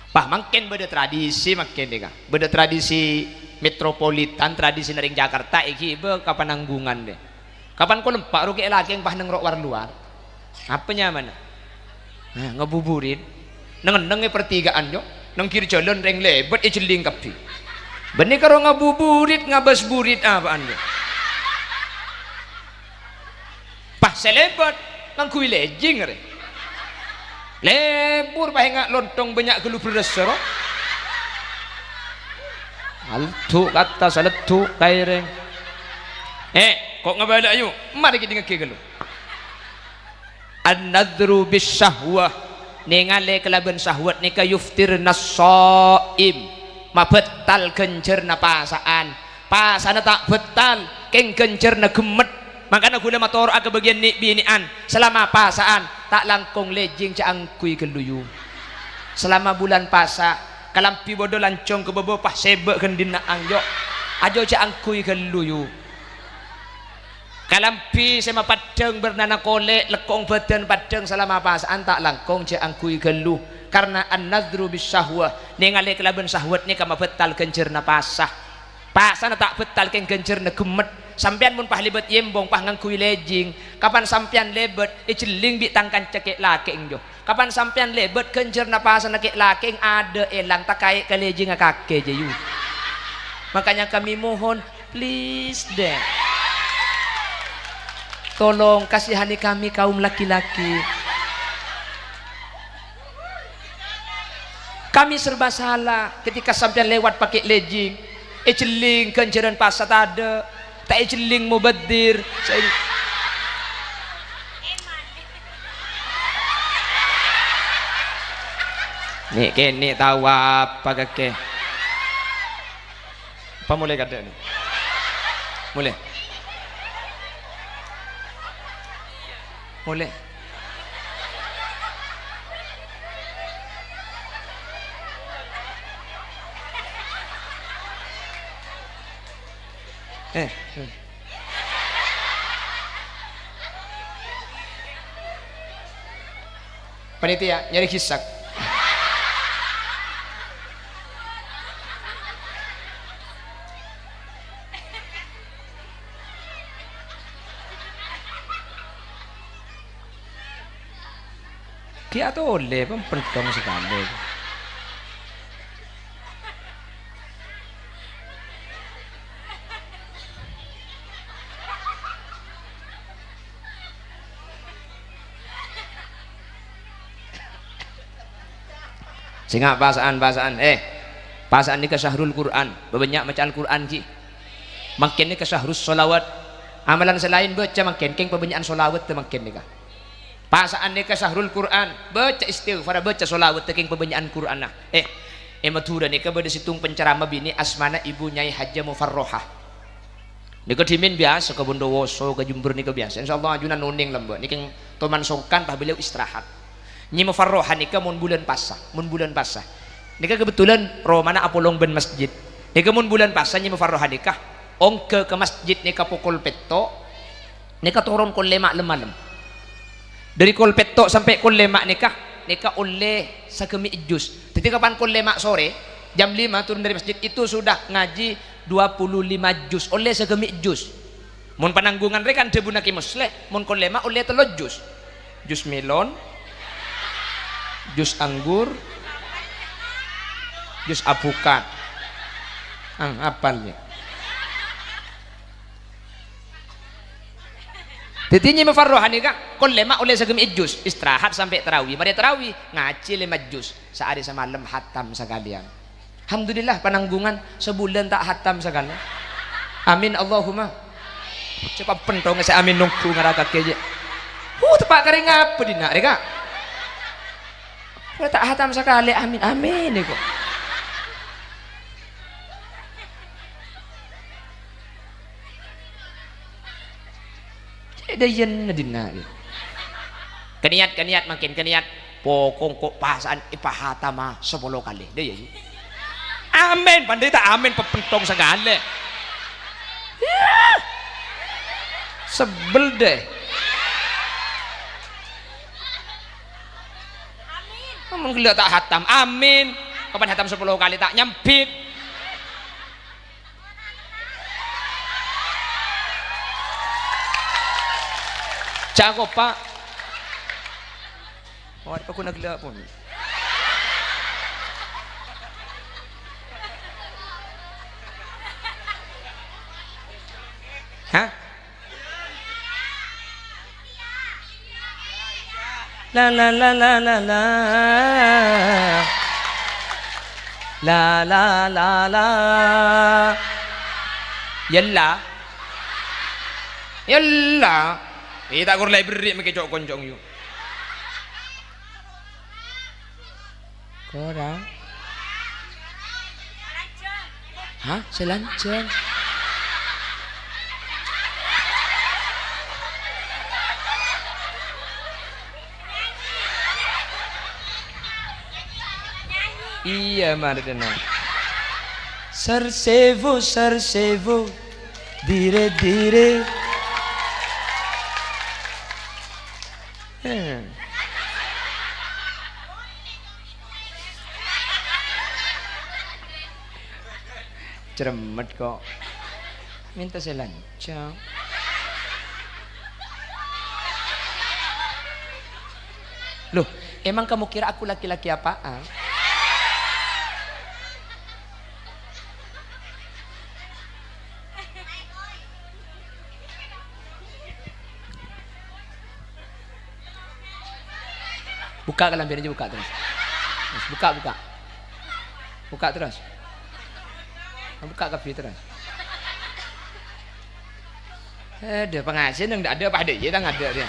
Pah makin beda tradisi makin deh beda tradisi metropolitan tradisi nering Jakarta iki be kapan nanggungan deh kapan kau lempak rugi lagi yang pah nengrok war luar apanya mana ngebuburin neng pertigaan yo neng kiri jalan reng lebet jeling kapi benih karo ngabuburit ngabas burit apa anda pah selebet nang kui lejing re lebur bae ngak lontong banyak gelu beresero altu kata saletu kaireng kok ngabala ayo mari kita ngeke gelu an-nadru bisyahwah ningale kelaban syahwat nika yuftir nas-shaim mabetal gencerna pasaan pasana tak betal keng gencerna gemet makanya gula motor aga bagian ni binian selama pasaan tak langkong lejing caangkui geluyu selama bulan pasah kalampi bodo lancong ke bobo pah sebek kendina angjo ajo caangkui geluyu kalampi sema padang bernana kolek lekong badan padang selama pasaan tak langkong caangkui gelu karena an-nadru bisyahwah ningali kelaban syahwat ni kama betal gencerna pasah pasana tak betal keng gencerna gemet sampean mun pah libet yembong pah ngangkui lejing kapan sampean lebet jeling bi tangkan cekek laking jo kapan sampean lebet kencer napasan kek laking ada elang tak kait ke lejing kake je yu makanya kami mohon please deh tolong kasihani kami kaum laki-laki kami serba salah ketika sampean lewat pakai lejing jeling kenceran pasat ada tak jeling mubadir Nih kene tahu apa kake? Apa mulai kada nih? Mulai. Mulai. Eh. Panitia nyari hisak. Dia tuh oleh pentong sekali. Sehingga bahasaan bahasaan ni ke syahrul Quran banyak macam Al-Quran ki makin ni ke syahrul solawat amalan selain baca makin keng pembanyakan solawat tu makin ni ka bahasaan ni ke syahrul Quran baca istighfar baca solawat tu keng pembanyakan Quran nah matura ni ke pada situng penceramah bini asmana ibu Nyai Haja Mufarrohah ni ke dimin biasa ke Bondowoso ke Jember ni ke biasa insyaallah ajunan nuning lembut ni keng toman sokan bah beliau istirahat Nyi Mufarrohah nika mun bulan pasah nika kebetulan romana apolong ben masjid nika mun bulan pasah Nyi Mufarrohah nika ongke ke masjid nika pukul peto nika turun kul lema lemalem dari kul peto sampai kul lema nika oleh sakemi juz jadi kapan kul lema sore jam 5 turun dari masjid itu sudah ngaji 25 juz oleh sakemi juz mun penanggungan rekan debunaki musleh mun kul lema oleh 3 juz melon jus anggur, jus apukat, apalnya. Tetinya Mufarrohah ni kak, kon lema oleh segemi jus, istirahat sampai terawih. Mari terawih ngaji 5 jus, sehari semalam hatam sekalian. Alhamdulillah penanggungan sebulan tak hatam sekali. Amin Allahumma. Cepat pentong saya amin nunggu ngaraka keje. Tepak kering apa dina, reka? Tak hatam sekali, amin amin nih kok. Ada yen dina. Keniat makin keniat. Pokong kok pasan ipahatama 10 kali. Dia ya. Amin, pandai tak amin pepentong sekali. Sebel deh. Mungkin tak hatam, amin. Kapan hatam 10 kali tak nyempit. Jago pak. Oh, apa aku nak gelap pun. Hah? La la la la la la la la la la yalla tak kur library make cok koncong yu kora hah selanjang iya Mardana sarsevo dire dire ceremet kok minta selancang loh emang kamu kira aku laki-laki apaan? Buka kelambian aja, buka terus. Buka terus. Buka kafe terus. Ada pengajian yang tidak ada apa ada ya, tak ada dia.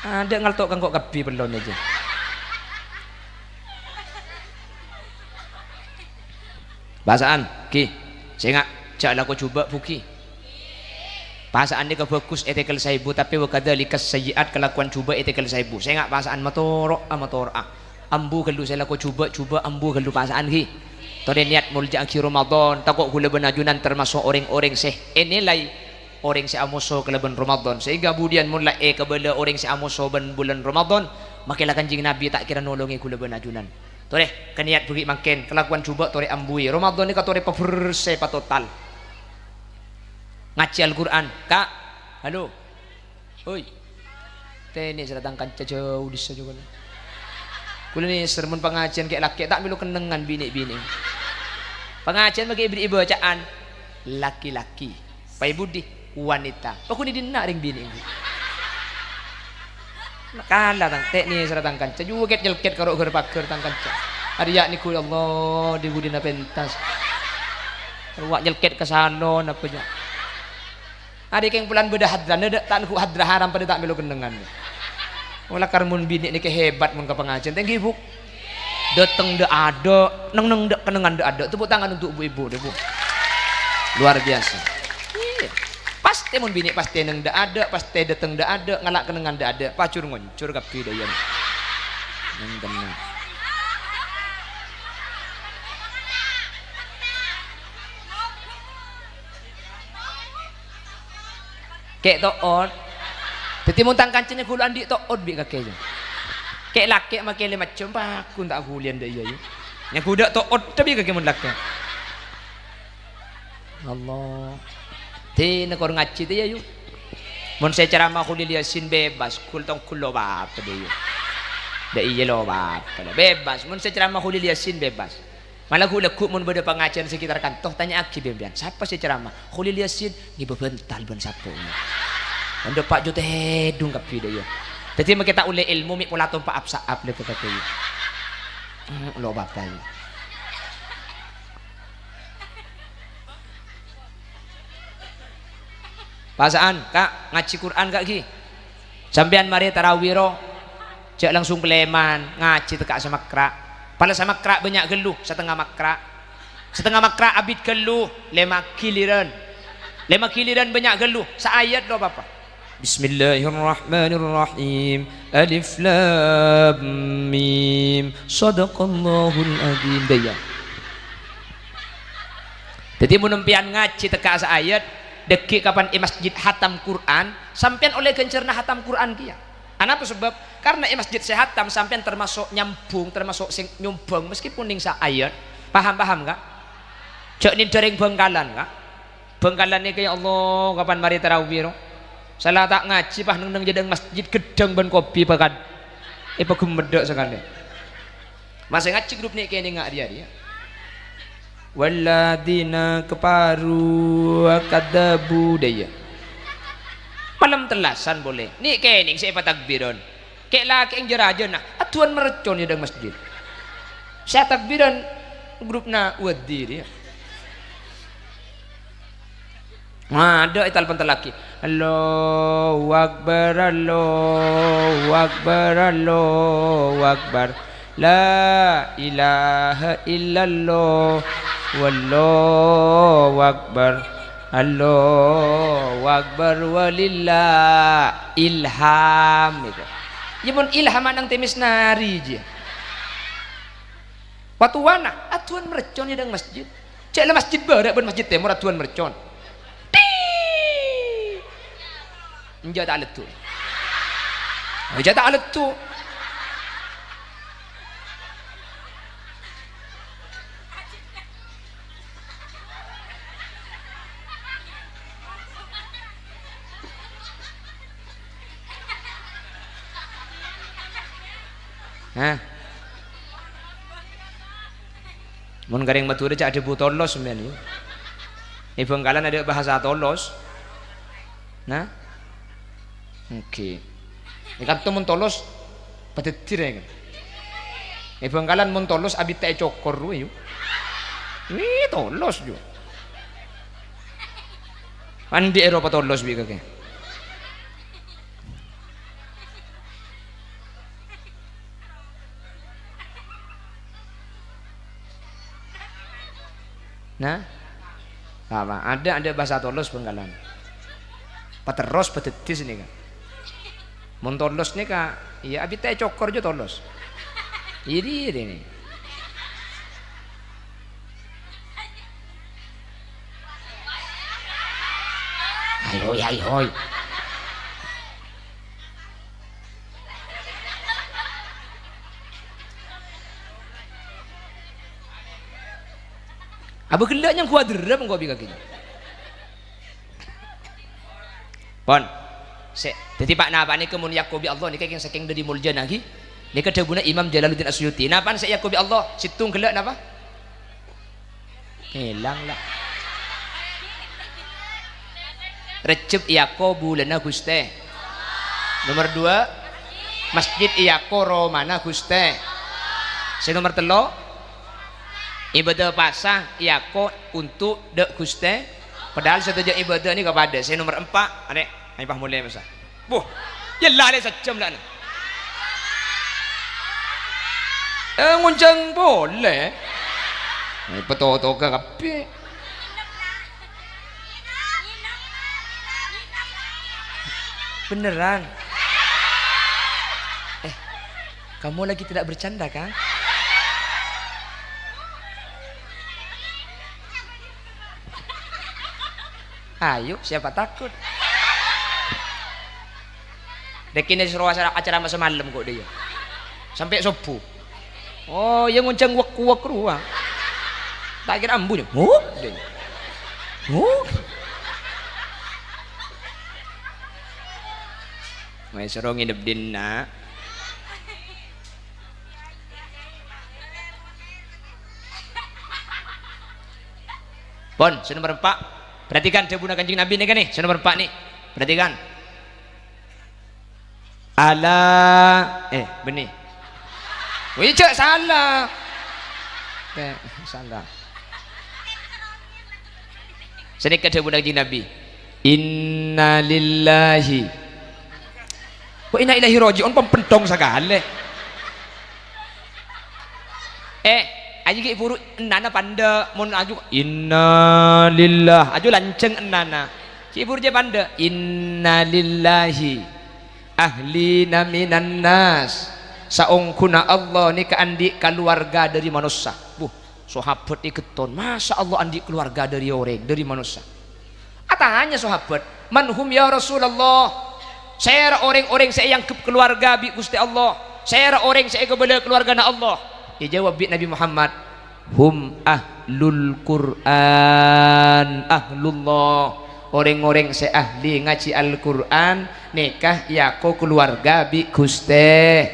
Ada ngaltok kangkok kafe belon aja. Bahasaan ki saya caklah kau coba buki bahasaan ni bagus etikal saibu tapi wakadzalika sayyiat kelakuan coba etikal saibu saya bahasaan motor ambu kalau saya laku coba ambu kalau bahasaan ki tadi niat mulja akhir Ramadan takut gula benajunan termasuk orang-orang nilai orang si amuso ke bulan Ramadan sehingga kemudian mulai kebala orang si amuso bulan Ramadan makilah kanjing Nabi tak kira nolongi gula benajunan tore keniat bagi makin kelakuan coba tore ambui Ramadan ni katore paverse total ngaji Al-Quran kak halo oi teni datang kanca jauh di sana juga kula ni sermon pengajian kayak laki tak milu kenengan bini-bini pengajian bagi ibu-ibu bacaan laki-laki pai budi wanita aku ni dina ring bini kalah tang tek ni seratang kanca juga jelket karo ger pager tang kanca Arya niku ya Allah di budina pentas ruak jelket ke sana apa nya adik yang pulan beda hadran ada tak ku hadra haram pada tak melu kendengan wala karmun bini ni hebat mun ka pengajian thank you bu dateng de ada neng de kenengan de ada tepuk tangan untuk ibu-ibu deh bu luar biasa pasti mun bini pasti neng dak ada pasti dateng dak ada ngalak kenengan dak ada pacur ngoncur kapi dayan neng tenang kek toot dadi mun tang kancene kula andik toot bi kakek kek laki makele macam pakun tak kulian dak iya nya kuda toot tapi kakek mun laki Allah Tina kor ngaji dia yuk. Mun saya ceramah kulil yasin bebas, kul tong kulo bapa dia yuk. Da iya lo bapa bebas. Mun saya ceramah kulil yasin bebas. Malah kula ku mun beda pengajian sekitar kantor tanya aki bian. Siapa saya ceramah? Kulil yasin ngibe bental ben sapo. Anda Pak Jote hedung kapi dia yuk. Tadi kita ule ilmu mi pola tompa apsaap le kata yuk. Lo bapa yuk. Pasaan kak ngaji Quran kak ki sampean mari tarawih cek langsung peleman ngaji tekak sama krak pala sama krak banyak geluh setengah makra abid geluh 5 kiliran banyak geluh seayat do apa Bismillahirrahmanirrahim Alif Lam Mim Sadaqallahul Adzim daya jadi menempian ngaji tekak seayat deki kapan masjid hatam Quran sampean oleh kencerna hatam Quran kia apa sebab karena masjid sehatam sampean termasuk nyambung termasuk sing nyumbang meskipun ning sa ayat paham gak cek ni dereng bengkalan gak bengkalan ni kayak Allah kapan mari tarawih salah tak ngaji pah neng jedeng masjid gedeng ben kopi pakan pegumedek sekali masa ngaji grup ni kayak ni ngak dia waladina keparu kadabu daya malam telasan boleh ni kening saya takbiran kek laki yang jerajan nah atuan merecon ya dalam masjid saya takbiran grupna wadir ya ada ital pental laki Allahu Akbar Allahu Akbar Allahu Akbar la ilaha illallah wallahu akbar Allahu akbar walillah ilham itu ya pun ilham nang temis nari je watuana atuan merecon di masjid cek le masjid barak ben masjid timur atuan merecon njata aletu njata aletu mun garing mature cak debu tolos men yo Bengkalan ada bahasa tolos nah oke ikan tuh mun tolos patetir ya kan Bengkalan mun tolos abit tak cokor yo ini tolos yo kan di Eropa tolos bi kakek Nah, apa? Ada bahasa tolos Bengkalan. Pateros patetis ini kan. Mun tolos nih kak, iya abi teh cokor aja tolos. Ini. Ayo. Abu gelak yang kuat derep engkau bika gini. Pon, jadi Pak Napa ni kemun Yakobi Allah ni kayak saking dari mulja lagi. Ni kedabuna Imam Jalaluddin Asyuti. Napa saya Yakobi Allah situng gelak napa? Hilang lah. Recep Yakobu lana Guste. Nomor 2 Masjid Iyako Romana Guste. Nomor 3 ibadah pasang Iyako untuk dek Guste. Padahal satu ibadah ni kepada saya. Nomor 4 adek ayo pah mulai masa. Buh, yalah le sejam lah. Nguncang boleh. Peto-peto ke kape. Beneran. Kamu lagi tidak bercanda kan? Ayo, siapa takut? Dekini suruh acara masa malam kok dia. Sampai subuh. Oh, yang ngonceng wak ruah. Tak kira ambunya. May suruh ngidap din na. Pon, nomor 4. Perhatikan Debuna Kanjeng Nabi ni kan nih, nomor 4 nih. Perhatikan. Benih. Wicak salah. Salah. Sedekah Debuna Kanjeng Nabi. Inna lillahi wa inna ilaihi raji'un pempentong sekali. Aji ke buru nana panda mun aju inna lillah aju lanceng nana ki buru je panda inna lillahi ahlina minan nas saungkuna Allah ni ka andi keluarga dari manusia. Sahabat iketon masa Allah andi keluarga dari orang dari manusia. Tanya sahabat manhum ya Rasulullah. Saya orang-orang saya yang keluarga bi Gusti Allah. Saya orang saya kebelah keluarga na Allah. Dijawab bi Nabi Muhammad, hum ahlul Quran ahlullah. Orang-orang saya ahli ngaji Al-Quran nikah yako keluarga bi Guste.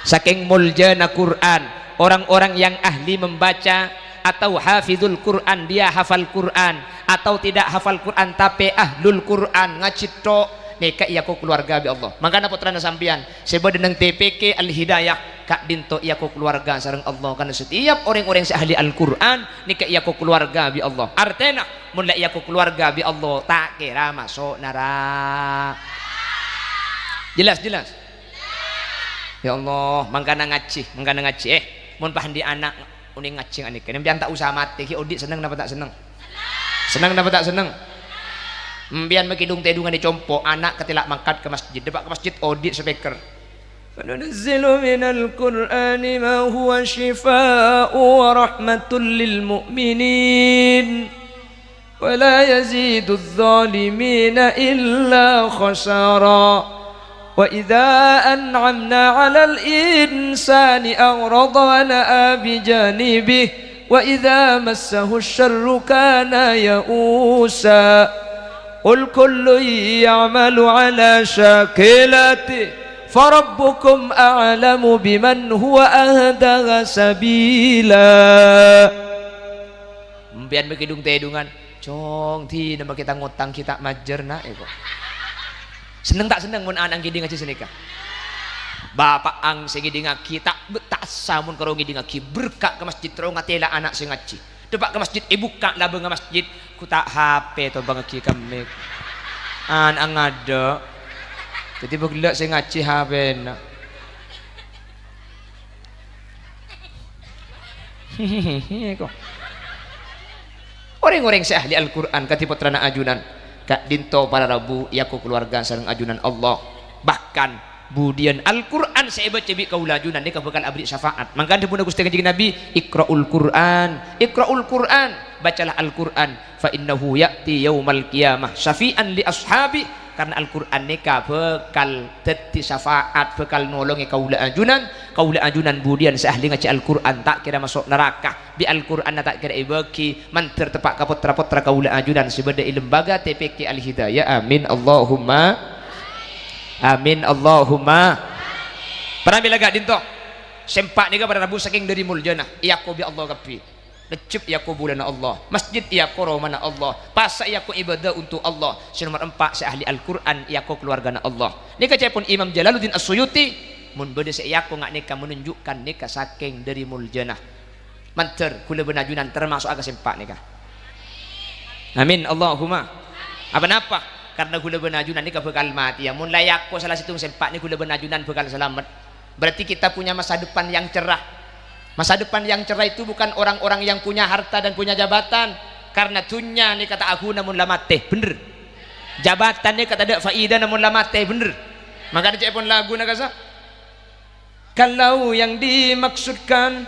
Saking muljana Quran, orang-orang yang ahli membaca atau hafizul Quran, dia hafal Quran atau tidak hafal Quran tapi ahlul Quran ngaji tok nikah yako keluarga bi Allah. Makanya putrana sampian seba deneng TPK Al-Hidayah kak dinto yako keluarga sareng Allah karena setiap orang-orang yang ahli Al-Quran nikah yako keluarga bi Allah. Artena mun lek yako keluarga bi Allah tak kira masuk neraka. Jelas. Ya Allah, mangkana ngaji. Mun pahandi anak uning ngaji anik. Nembian tak usah mati ki odik seneng napa tak seneng? Seneng napa tak seneng? Mbian makidung tedungan dicompo anak ketilak mangkat ke masjid depak ke masjid audit speaker fanunazzilu minal qur'ani ma huwa shifaa'u wa rahmatul lil mu'minin wa la yazidu adh-dhalimina illa khasara wa idza an'amna 'alal insani a'rada wa na'a bi janibihi wa idza massahu asy-syarru kana ya'usa. Qul kullu ya'malu ala syakilati farabbukum a'lamu biman huwa ahda sabila. Mbian bekidung tedungan cong ti nama kita ngutang kita majerna eko. Seneng tak seneng mun anak gidi ngaji senika. Bapak ang sing ngidi ngaki tak betasa mun karo ngidi ngaki berkak ke masjid ro ngatela anak sing ngaji. Depak ke masjid ibu kak labeng ke masjid ku tak HP to bang ki kami an ada jadi begelak saya ngaji HP nak kok orang-orang seahli Al-Quran kati putrana ajunan kak dinto para rabu yaku keluarga sareng ajunan Allah bahkan budian Al-Quran saya baca bi kaula ajunan dia bakal abri syafaat mangka dia pun Gusti Kanjeng Nabi iqraul Quran bacalah Al-Quran fa innahu ya'ti yaumal qiyamah syafi'an li ashabi karena Al-Quran neka bekal teti syafaat bekal nolongi kaula ajunan budian seahli ngaji Al-Quran tak kira masuk neraka bi Al-Quran tak kira ibaki manter tepak ka putra-putra kaula ajunan sebeda lembaga TPK Al-Hidayah amin Allahumma pernah bila gak dinto sempak ni pada rabu saking dari muljana iya ko bi Allah kapi Lecep ya ko bulan Allah, masjid ya ko romana Allah, pasak ya ko ibadah untuk Allah. Nomor 4 si ahli Al-Quran ya ko keluarga Allah. Nika pun Imam Jalaluddin As-Suyuti mun bede se ya ko ngak nika menunjukkan nika saking dari muljanah. Manter kula benajunan termasuk aga sempak nika. Amin Allahumma. Apa karena kula benajunan nika bakal mati ya. Mun layak ko salah situng sempak ni kula benajunan bakal selamat. Berarti kita punya masa depan yang cerah. Masa depan yang cerah itu bukan orang-orang yang punya harta dan punya jabatan karena tunya ni kata aku namun lamate bener jabatannya kata ada faedah namun lamate bener maka dia pun lagu nak kasa kalau yang dimaksudkan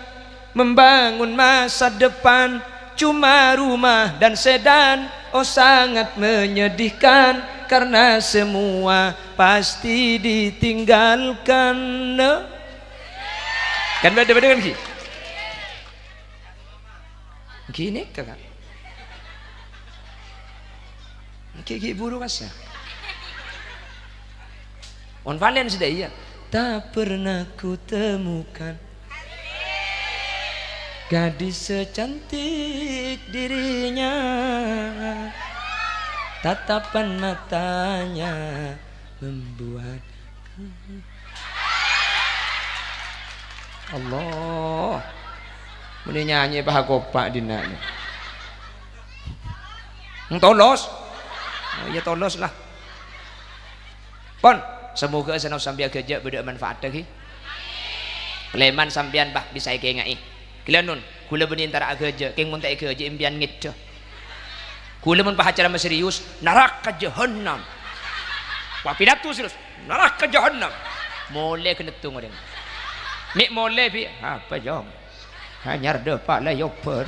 membangun masa depan cuma rumah dan sedan oh sangat menyedihkan karena semua pasti ditinggalkan kan beda-beda kan gini kakak gigi buruk asa on valen sudah iya tak pernah ku temukan gadis secantik dirinya tatapan matanya membuat Allah muni nyanyi paha kopak dina tolos oh ya tolos lah pon semoga sanau sambian kerja beda manfaat lagi leman sambian bah bisa kengai kilanun kula benih antara kerja keng mun tak kerja impian ngit kula mun paha cara serius neraka jahannam wah pidato serius neraka jahannam mole kena tunggu den mik mole bi apa jom hanyar depak lah yopa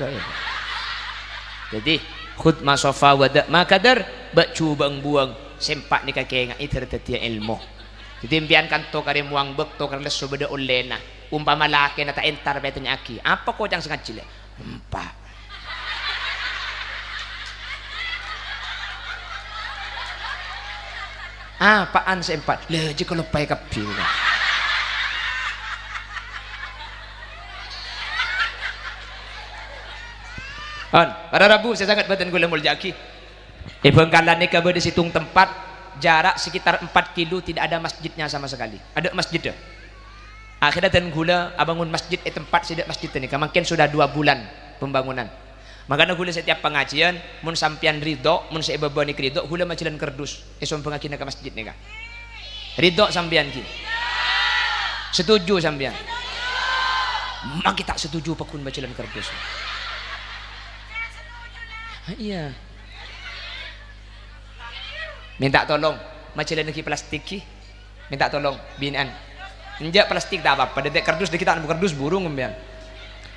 jadi khud masofa wadak makadar bacu bang buang sempak ni kakek ngai tertetia ilmu jadi impian kanto kare muang bek to kare leso beda olena umpama laki na ta entar betanya aki apa kau jang sengat cile empat apaan sempat le jika lupai kapil pada Rabu saya sangat badan gula muljaki Bengkalan ni kabar di situng tempat jarak sekitar 4 kilo tidak ada masjidnya sama sekali ada masjid akhirnya dan gula abangun masjid tempat sidak masjid ini makin sudah 2 bulan pembangunan makanya gula setiap pengajian mun sampian ridho mun saya beban ridho gula majilan kerdus esom pengajian ke masjid ni ridho sampian ki setuju sampian mak kita setuju pakun majilan kerdus iya minta tolong macilan lagi plastik ki minta tolong binaan injak plastik tak apa-apa dedek kardus kita anu kardus burung ngembian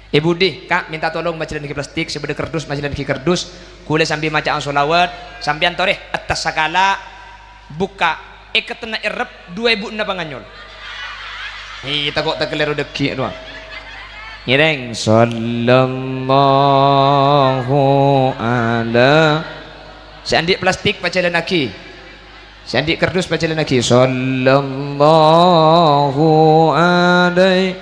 ibu deh kak minta tolong macilan lagi plastik sebeda kardus macilan lagi kardus kule sambil macaan solawat sambian toreh atas sakala buka eketena irep 2000 na panganyol kita kok tak keliru deki doang ngireng sallallahu ala seandik plastik bacalan lagi seandik kardus bacalan lagi sallallahu alaihi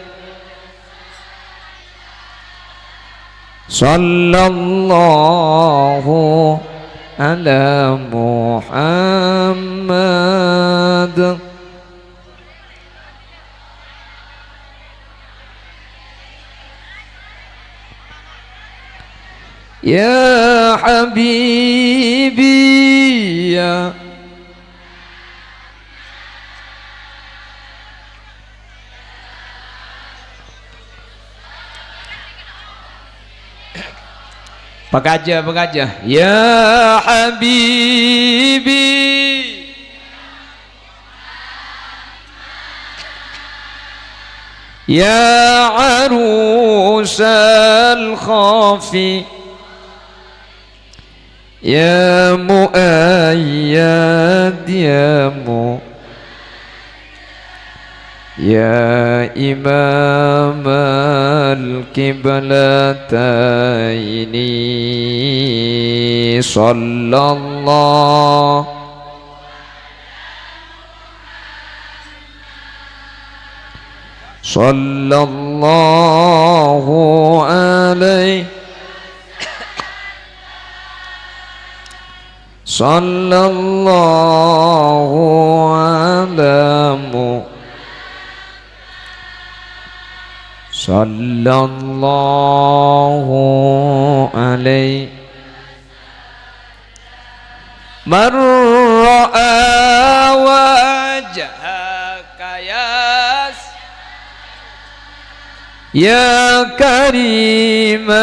sallallahu ala Muhammad ya habibi ya Pekaja ya habibi ya arusal khafi ya muayyad ya imam al-qiblataini sallallahu alaihi sallallahu alamu sallallahu alaihi man ra'a wajhaka ya karimal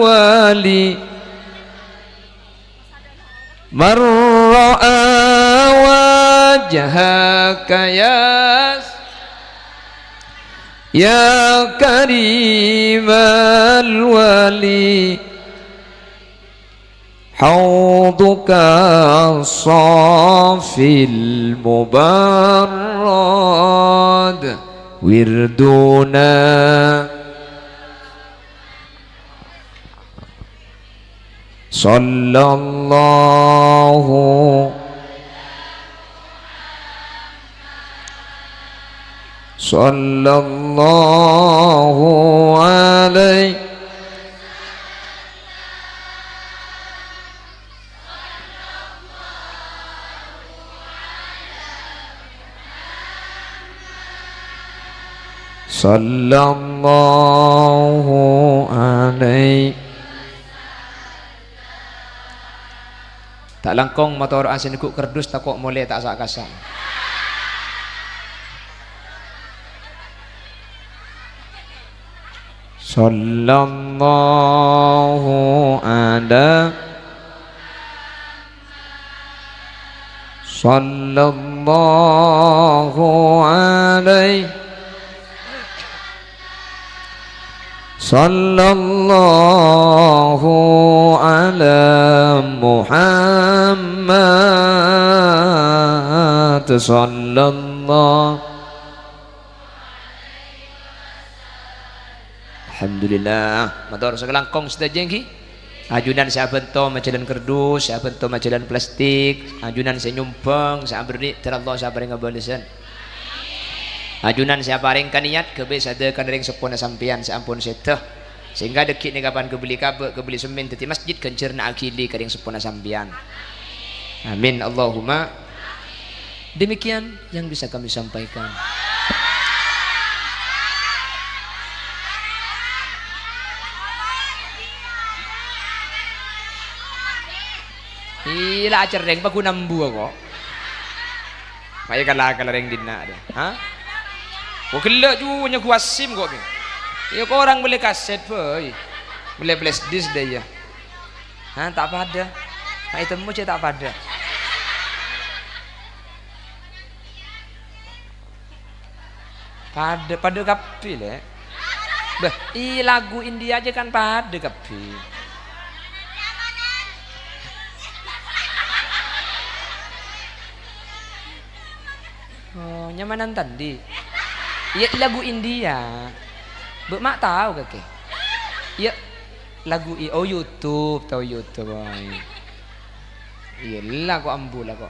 wali man ra'a wajhaka ya karimal wali hauduka safil mubarrad wirduna sallallahu alaihi sallallahu alaihi. Tak langkong motor asin ikut kerdus tak kok mulai tak sak kasar. Sallallahu ala sallallahu alaihi sallallahu ala Muhammad sallallahu. Alhamdulillah motor sekelangkong sudah jengki ajunan saya bento majalan kerdus saya bento majalan plastik ajunan saya nyumbang saya beri terallah saya paring ngabalesan ajunan saya paringkan niat kebes ada kan ring sepona sampian saya ampun seteh sehingga dekit ni kapan kebeli kabel kebeli semen teti masjid kencerna akili ka ring sepona sampian amin Allahumma. Demikian yang bisa kami sampaikan. Ila acereng bagu nambu ako. May kala-kalareng din na ada. Ha? O kila ju nya kuasim ko bi. Ya ko orang boleh kaset boy. Boleh flash disk dia ya. Ha tak pada. Mai temu je tak pada. Pada kapi le. Bah, i lagu India aja kan pada kapi. Oh, nyamanan tadi. Ya lagu India. Bek mak tahu kakek. Ya lagu oh YouTube tahu YouTube boy. Iyalah kok ambu lah kok.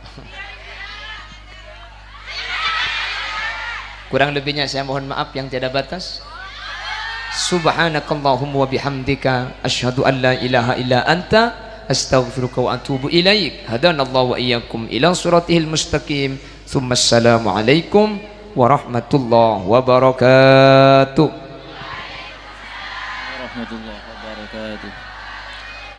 Kurang lebihnya saya mohon maaf yang tiada batas. Subhanakallahumma wa bihamdika asyhadu an la ilaha illa anta astaghfiruka wa atubu ilaik. Hadanallahu wa iyyakum ila siratil mustaqim. Tsumma assalamu alaikum warahmatullahi wabarakatuh. Warahmatullahi wabarakatuh.